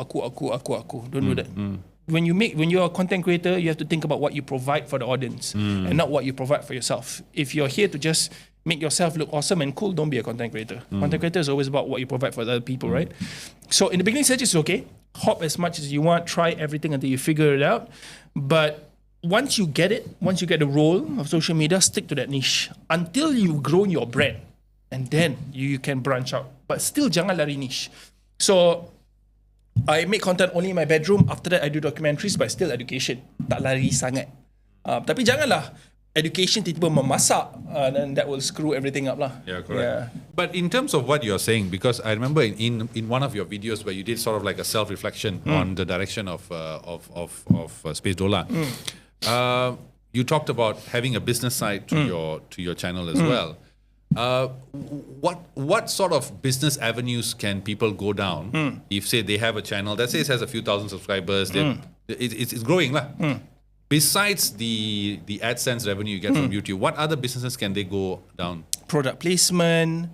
Don't do that. When you're a content creator, you have to think about what you provide for the audience and not what you provide for yourself. If you're here to just make yourself look awesome and cool, don't be a content creator. Content creator is always about what you provide for other people, right? So in the beginning stages, it's okay. Hop as much as you want. Try everything until you figure it out. But once you get it, once you get the role of social media, stick to that niche until you've grown your brand. And then you can branch out. But still, jangan lari niche. So, I make content only in my bedroom. After that, I do documentaries, but still education. Tak lari sangat. Tapi janganlah education tiba-tiba memasak, then that will screw everything up lah. Yeah, correct. But in terms of what you're saying, because I remember in one of your videos where you did sort of like a self-reflection on the direction of SpaceDollah, you talked about having a business side to your channel as well. What sort of business avenues can people go down if, say, they have a channel that says has a few thousand subscribers, it's growing lah. Besides the AdSense revenue you get from YouTube, what other businesses can they go down? Product placement.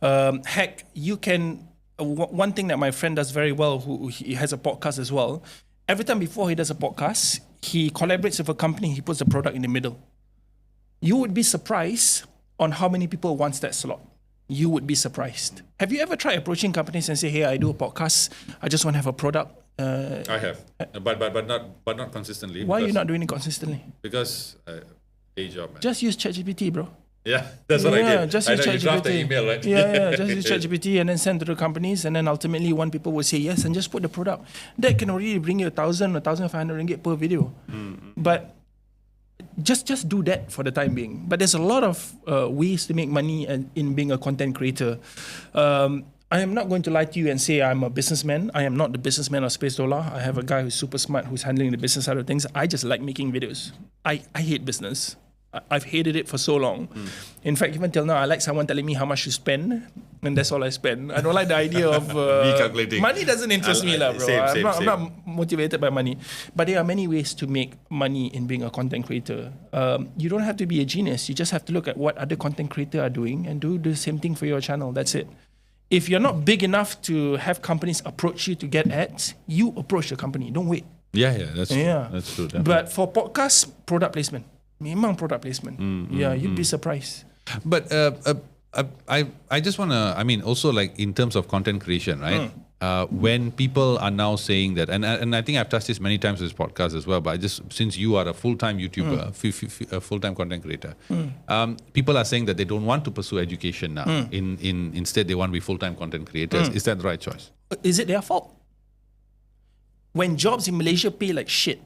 Heck, you can. One thing that my friend does very well, who he has a podcast as well. Every time before he does a podcast, he collaborates with a company. He puts the product in the middle. You would be surprised on how many people wants that slot. You would be surprised. Have you ever tried approaching companies and say, "Hey, I do a podcast. I just want to have a product." I have, but not consistently. Why are you not doing it consistently? Because day job, man. Just use ChatGPT, bro. Yeah, that's what I did. Just I use know you draft the ChatGPT. email, right? Yeah. Just use ChatGPT and then send to the companies, and then ultimately one people will say yes and just put the product. That can already bring you 1,000 or 1,500 ringgit per video. But just do that for the time being. But there's a lot of ways to make money in being a content creator. I am not going to lie to you and say I'm a businessman. I am not the businessman of SpaceDollah. I have a guy who's super smart who's handling the business side of things. I just like making videos. I hate business. I've hated it for so long. In fact, even till now, I like someone telling me how much to spend, and that's all I spend. I don't like the idea of calculating. Money doesn't interest me, bro. Same. I'm not motivated by money. But there are many ways to make money in being a content creator. You don't have to be a genius. You just have to look at what other content creators are doing and do the same thing for your channel. That's it. If you're not big enough to have companies approach you to get ads, you approach the company. Don't wait. Yeah, that's true. Yeah. That's true. Definitely. But for podcast, product placement. Memang product placement. You'd be surprised. But I just want to, I mean, also like in terms of content creation, right? When people are now saying that, and I think I've touched this many times in this podcast as well, but since you are a full-time YouTuber, a full-time content creator, people are saying that they don't want to pursue education now. Instead, they want to be full-time content creators. Is that the right choice? Is it their fault? When jobs in Malaysia pay like shit,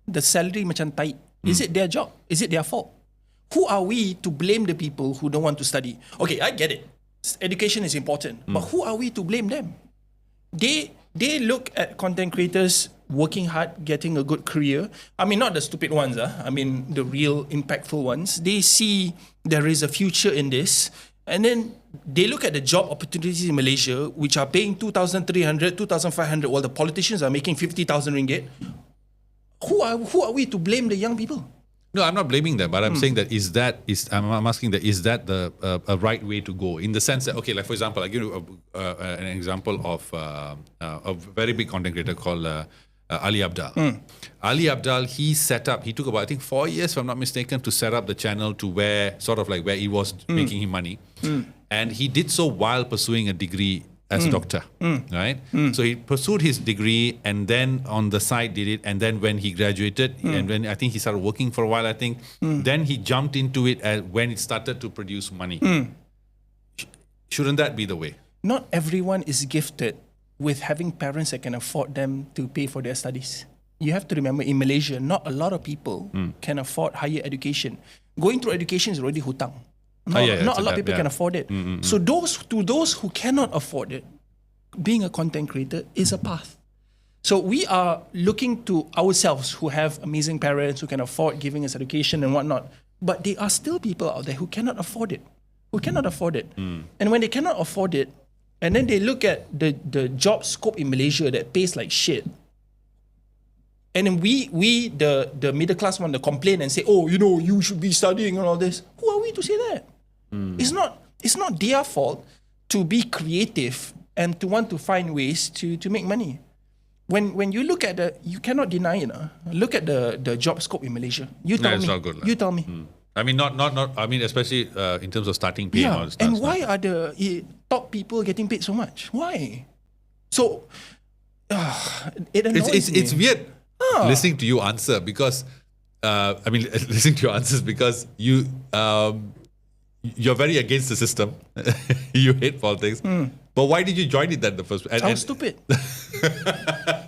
the salary macam tight, is it their job? Is it their fault? Who are we to blame the people who don't want to study? Okay, I get it. Education is important, but who are we to blame them? They look at content creators working hard, getting a good career. I mean, not the stupid ones. I mean, the real impactful ones. They see there is a future in this. And then they look at the job opportunities in Malaysia, which are paying 2,300, 2,500, while the politicians are making 50,000 ringgit. Who are we to blame the young people? No, I'm not blaming them, but I'm saying that I'm asking that is that the a right way to go, in the sense that, okay, like for example, I give you an example of a very big content creator called Ali Abdullah. Ali Abdullah, he took about, I think 4 years, if I'm not mistaken, to set up the channel to where he was making him money. And he did so while pursuing a degree as a doctor, right? So he pursued his degree and then on the side did it. And then when he graduated and when I think he started working for a while, then he jumped into it when it started to produce money. Shouldn't that be the way? Not everyone is gifted with having parents that can afford them to pay for their studies. You have to remember, in Malaysia, not a lot of people can afford higher education. Going through education is already hutang. Not a lot of people can afford it. So those who cannot afford it, being a content creator is a path. So we are looking to ourselves who have amazing parents who can afford giving us education and whatnot. But there are still people out there who cannot afford it. And when they cannot afford it, and then they look at the job scope in Malaysia that pays like shit. And then we the middle class want to complain and say, oh, you should be studying and all this. Who are we to say that? It's not their fault to be creative and to want to find ways to make money. When you look at you cannot deny it. Look at the job scope in Malaysia. You tell me. It's not good, you tell me. I mean, not. I mean, especially in terms of starting pay. Yeah. And why are the top people getting paid so much? Why? So it annoys me. It's weird listening to you answer because listening to your answers because you're very against the system. You hate politics. But why did you join it then the first place? I was stupid.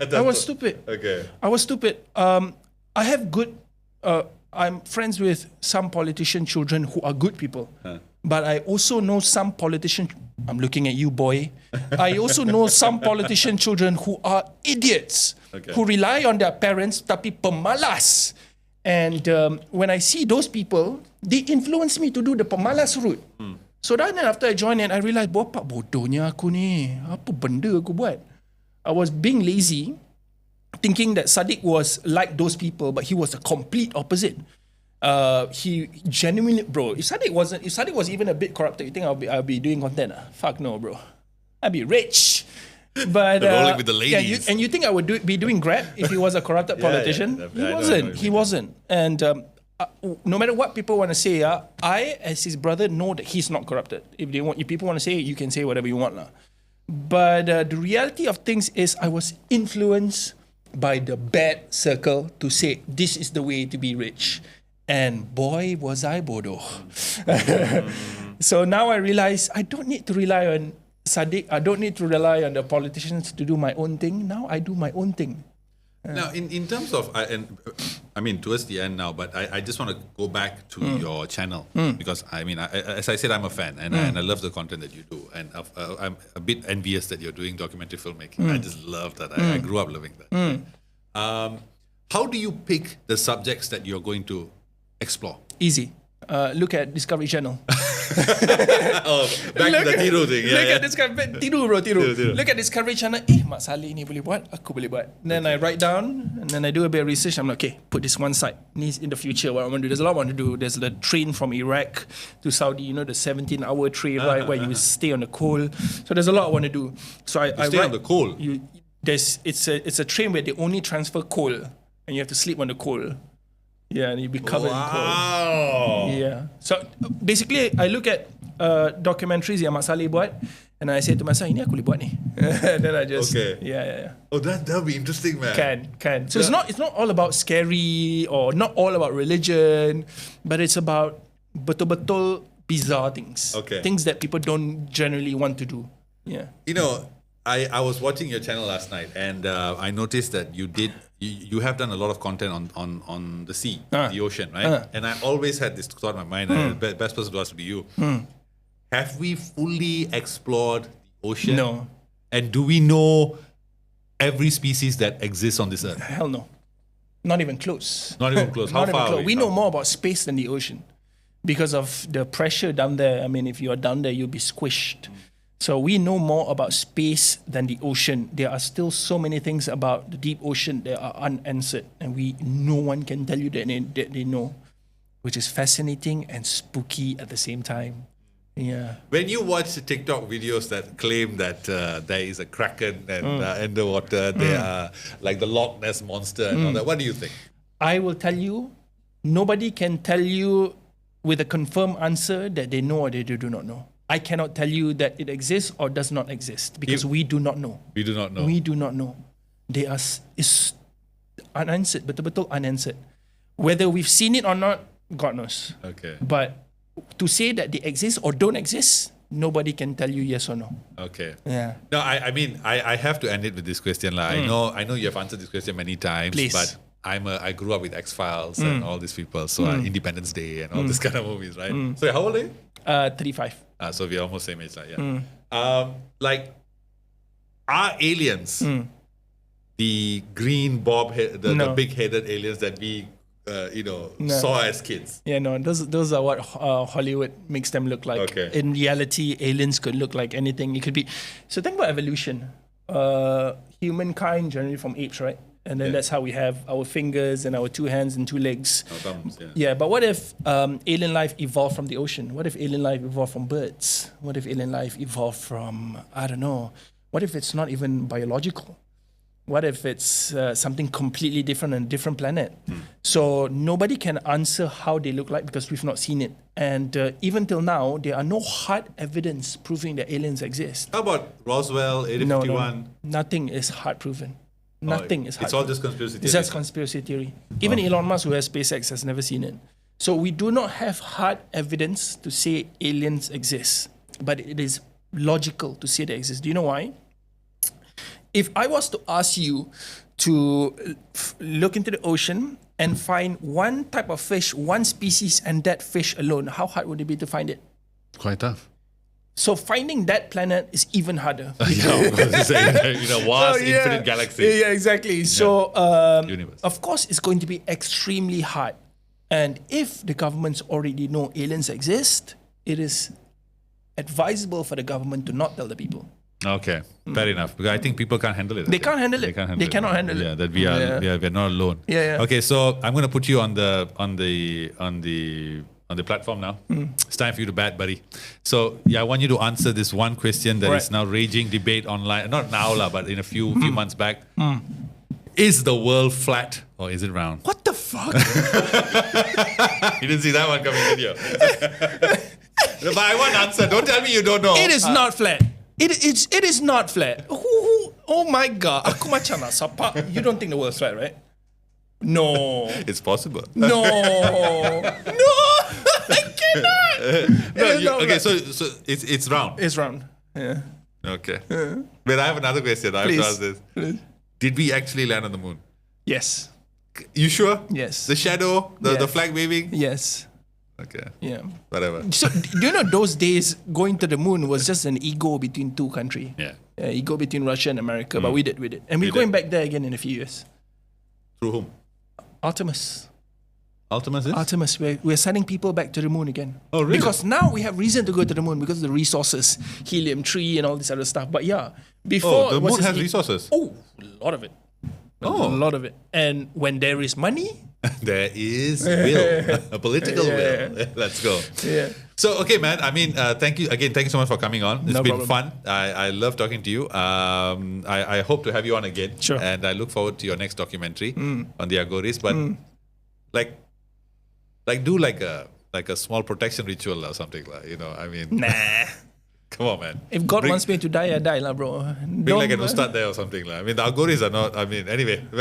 I was stupid. Okay. I was stupid. I have good... I'm friends with some politician children who are good people. But I also know some politician... I'm looking at you, boy. I also know some politician children who are idiots. Okay. Who rely on their parents tapi pemalas. And when I see those people, they influence me to do the pemalas route. So then after I joined it, I realized, bapa bodohnya aku ni. Apa benda aku buat? I was being lazy, thinking that Sadiq was like those people, but he was the complete opposite. He genuinely, bro, if Sadiq was even a bit corrupted, you think I'll be doing content? Fuck no, bro. I'd be rich. But rolling with the ladies. Yeah, you think I would be doing Grab if he was a corrupted politician? He wasn't. And no matter what people want to say, I, as his brother, know that he's not corrupted. If people want to say it, you can say whatever you want. But the reality of things is I was influenced by the bad circle to say, this is the way to be rich. And boy, was I bodoh. So now I realize I don't need to rely on Sadiq. I don't need to rely on the politicians to do my own thing. Now I do my own thing. Now, in terms of, I mean, towards the end now, but I just want to go back to your channel because I mean, as I said, I'm a fan and I love the content that you do, and I'm a bit envious that you're doing documentary filmmaking. I just love that. I grew up loving that. How do you pick the subjects that you're going to explore? Easy. Look at Discovery Channel. Back to the tiru thing. Look at Discovery Tiru bro, tiru. Look at Discovery Channel. Mak Saleh ni boleh buat, aku boleh buat. Then I write down and then I do a bit of research. I'm like, okay, put this one side. Ni in the future what I want to do. There's a lot I want to do. There's the train from Iraq to Saudi. You know the 17-hour train right where you stay on the coal. So there's a lot I want to do. So I stay on the coal. It's a train where they only transfer coal and you have to sleep on the coal. Yeah, and you'll be covered in coal. Yeah. So basically, I look at documentaries yang Mak Saleh buat, and I say to myself, ini aku boleh buat ni. Then I just yeah. Oh, that'll be interesting, man. Can. So it's not all about scary or not all about religion, but it's about betul-betul bizarre things. Okay. Things that people don't generally want to do. Yeah. You know, I was watching your channel last night, and I noticed that you have done a lot of content on the sea, the ocean, right? And I always had this thought in my mind, the best person to ask would be you. Have we fully explored the ocean? No. And do we know every species that exists on this earth? Hell no. Not even close. Not even close. How far are we know more about space than the ocean because of the pressure down there. I mean, if you are down there, you'll be squished. So we know more about space than the ocean. There are still so many things about the deep ocean that are unanswered, and no one can tell you that they know, which is fascinating and spooky at the same time. Yeah. When you watch the TikTok videos that claim that there is a kraken and underwater, they are like the Loch Ness monster and all that, what do you think? I will tell you, nobody can tell you with a confirmed answer that they know or they do not know. I cannot tell you that it exists or does not exist because we do not know. We do not know. We do not know. They are is unanswered, betul-betul unanswered. Whether we've seen it or not, God knows. Okay. But to say that they exist or don't exist, nobody can tell you yes or no. Okay. Yeah. No, I mean, I have to end it with this question. I know you have answered this question many times, Please. but I grew up with X-Files and all these people, so Independence Day and all these kind of movies, right? So how old are you? 35. So we're almost same age, yeah. Like, are aliens the green the big-headed aliens that we saw as kids? Yeah, no, those are what Hollywood makes them look like. Okay. In reality, aliens could look like anything. It could be. So think about evolution. Humankind generally from apes, right? And then that's how we have our fingers and our 2 hands and 2 legs. Our thumbs, Yeah, but what if alien life evolved from the ocean? What if alien life evolved from birds? What if alien life evolved from, I don't know, what if it's not even biological? What if it's something completely different on a different planet? So nobody can answer how they look like because we've not seen it. And even till now, there are no hard evidence proving that aliens exist. How about Roswell, Area 51? No. Nothing is hard proven. Nothing is hard. It's all just conspiracy theory. It's just conspiracy theory. Even Elon Musk, who has SpaceX, has never seen it. So we do not have hard evidence to say aliens exist, but it is logical to say they exist. Do you know why? If I was to ask you to look into the ocean and find one type of fish, one species, and that fish alone, how hard would it be to find it? Quite tough. So finding that planet is even harder. Vast, infinite galaxy. Yeah, exactly. So, Universe. of course, it's going to be extremely hard. And if the governments already know aliens exist, it is advisable for the government to not tell the people. Okay, fair enough. Because I think people can't handle it. They can't handle it. They cannot handle it. Yeah, that we're not alone. Yeah. Okay, so I'm going to put you on the platform now. It's time for you to bat, buddy. So I want you to answer this one question that is now raging debate online. Not now, but in a few months back. Is the world flat or is it round? What the fuck? You didn't see that one coming, did you? But I want an answer. Don't tell me you don't know. It is not flat. It is not flat. Oh my God. Aku macam nak sapa. You don't think the world's flat, right? No. It's possible. No. I cannot. Okay, so it's round. It's round. Yeah. Okay. But I have another question. I have to ask this. Please. Did we actually land on the moon? Yes. You sure? Yes. The shadow, the Yes. flag waving? Yes. Okay. Yeah. Whatever. So do you know those days going to the moon was just an ego between two countries? Yeah. Ego between Russia and America, but we did. And we're We going did. back there again in a few years. Through whom? Artemis. Artemis is? Artemis, we're sending people back to the moon again. Oh, really? Because now we have reason to go to the moon because of the resources, helium-3 and all this other stuff. But yeah, before... The it was moon just has resources. Oh, a lot of it. Oh. A lot of it. And when there is money... There is will, a political will. Let's go. Yeah. So, okay, man. I mean, thank you again. Thank you so much for coming on. It's No been problem. fun. I love talking to you. I hope to have you on again. Sure. And I look forward to your next documentary on the Agoris. But do like a small protection ritual or something, like, you know. I mean, Nah. come on, man. If God Bring- wants me to die, I die, lah, bro. Being like an ustad there or something. Like. I mean, the Agoris are not, I mean, anyway. So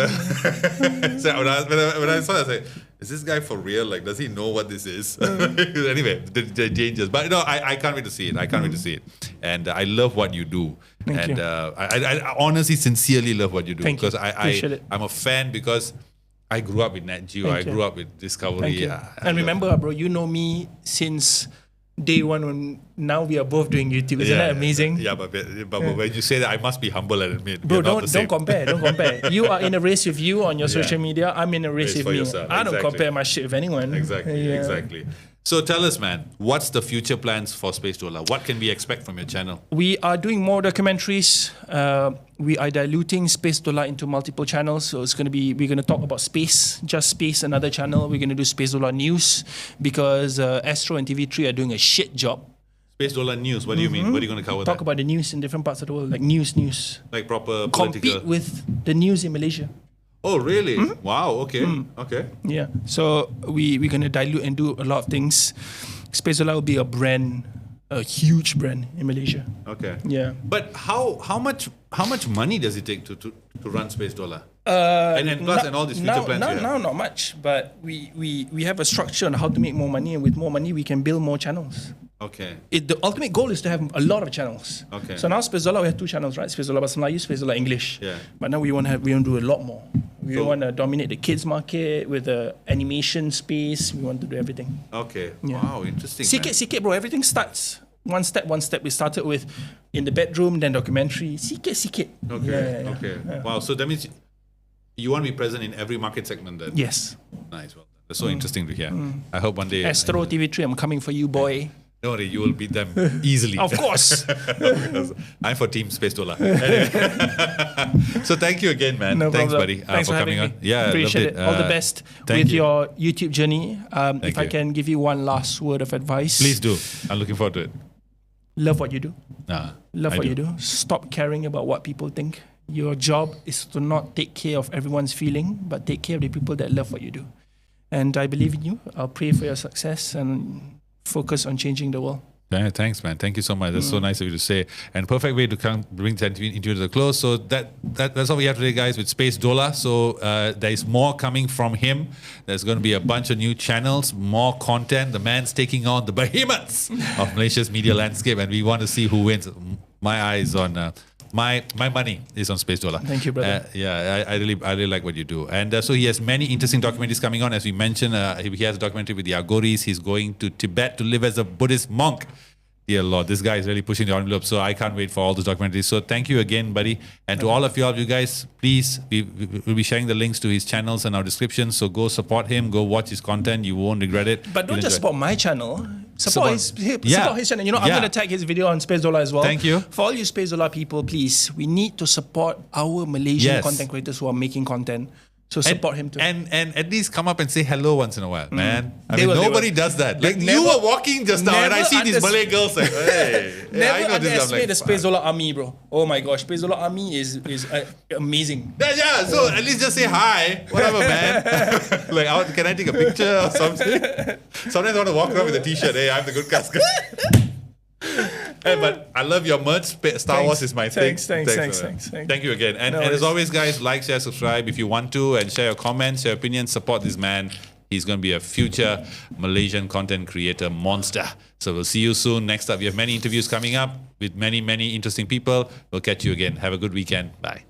when I saw that, I was like, is this guy for real? Like, does he know what this is? Anyway, the changes. But no, I can't wait to see it. I can't wait to see it. And I love what you do. Thank and you. I honestly, sincerely love what you do. Thank you. Because Appreciate it. I'm a fan because I grew up with Nat Geo. Thank I you. grew up with Discovery. Thank you. I And love- remember, bro, you know me since day one when now we are both doing YouTube. Isn't that amazing? Yeah, but when you say that, I must be humble and admit. Bro, we're not the don't same. compare. Don't compare. You are in a race with you on your social media. I'm in a race Race with for me. yourself. I don't Exactly. compare my shit with anyone. Exactly, Yeah. exactly. So tell us, man, what's the future plans for SpaceDollah? What can we expect from your channel? We are doing more documentaries. We are diluting SpaceDollah into multiple channels. So it's going to be, we're going to talk about space, just space, another channel. We're going to do SpaceDollah News because Astro and TV3 are doing a shit job. SpaceDollah News, what do you mean? What are you going to cover Talk there? about the news in different parts of the world, like news. Like proper Compete political... with the news in Malaysia. Oh, really? Wow, okay, okay. Yeah. So we're going to dilute and do a lot of things. SpaceDollah will be a brand, a huge brand in Malaysia. Okay. Yeah. But how much money does it take to run SpaceDollah? And plus and all these future plans you have. Now not much, but we have a structure on how to make more money, and with more money we can build more channels. Okay. The ultimate goal is to have a lot of channels. Okay. So now SpaceDollah we have 2 channels, right? SpaceDollah Bahasa Melayu, SpaceDollah English. Yeah. But now we want to do a lot more. We So- want to dominate the kids market with the animation space. We want to do everything. Okay. Yeah. Wow, interesting. man. Sikit, bro. Everything starts one step. We started with in the bedroom, then documentary. Sikit. Okay. Yeah. Okay. Wow. So that means you want to be present in every market segment then? Yes. Nice. Well, that's so interesting to hear. I hope one day. Astro TV3, I'm coming for you, boy. Don't worry, you will beat them easily. Of course. I'm for Team SpaceDollah. Anyway. So thank you again, man. No Thanks, problem. buddy, Thanks for for coming having on. me. Yeah, Appreciate loved it. All the best Thank with you. your YouTube journey. If I you. can give you one last word of advice, Please do. I'm looking forward to it. love what you do. Love I what you do. Stop caring about what people think. Your job is to not take care of everyone's feeling, but take care of the people that love what you do. And I believe in you. I'll pray for your success and focus on changing the world. Yeah, thanks, man. Thank you so much. That's so nice of you to say. And perfect way to bring that interview to the close. So that's all we have today, guys, with SpaceDollah. So there is more coming from him. There's going to be a bunch of new channels, more content. The man's taking on the behemoths of Malaysia's media landscape, and we want to see who wins. My eyes on. My money is on SpaceDollah. Thank you, brother. I really like what you do. And so he has many interesting documentaries coming on. As we mentioned, he has a documentary with the Agoris. He's going to Tibet to live as a Buddhist monk. Dear Lord, this guy is really pushing the envelope. So I can't wait for all those documentaries. So thank you again, buddy. And to all of you guys, please, we'll be sharing the links to his channels in our description. So go support him. Go watch his content. You won't regret it. But don't You'll just enjoy it. support my channel. Support his channel. You know, I'm Yeah. going to tag his video on SpaceDollah as well. Thank you. For all you SpaceDollah people, please, we need to support our Malaysian Yes. content creators who are making content. So support him too. And at least come up and say hello once in a while, man. I They mean, will, they nobody will. does that. Like, Like, never- you were walking just now, and I never see these Malay girls like, hey, I Never know this. I'm underestimate like, the SpaceDollah army, bro. Oh my gosh, SpaceDollah army is amazing. yeah, so at least just say hi, whatever, man. Like, can I take a picture or something? Sometimes I want to walk around with a t-shirt. Hey, I'm the good cast guy. Hey, but I love your merch. Star Wars is my thing. Thanks. Thank you again. And No as worries. always, guys, like, share, subscribe if you want to, and share your comments, your opinions, support this man. He's going to be a future Malaysian content creator monster. So we'll see you soon. Next up, we have many interviews coming up with many, many interesting people. We'll catch you again. Have a good weekend. Bye.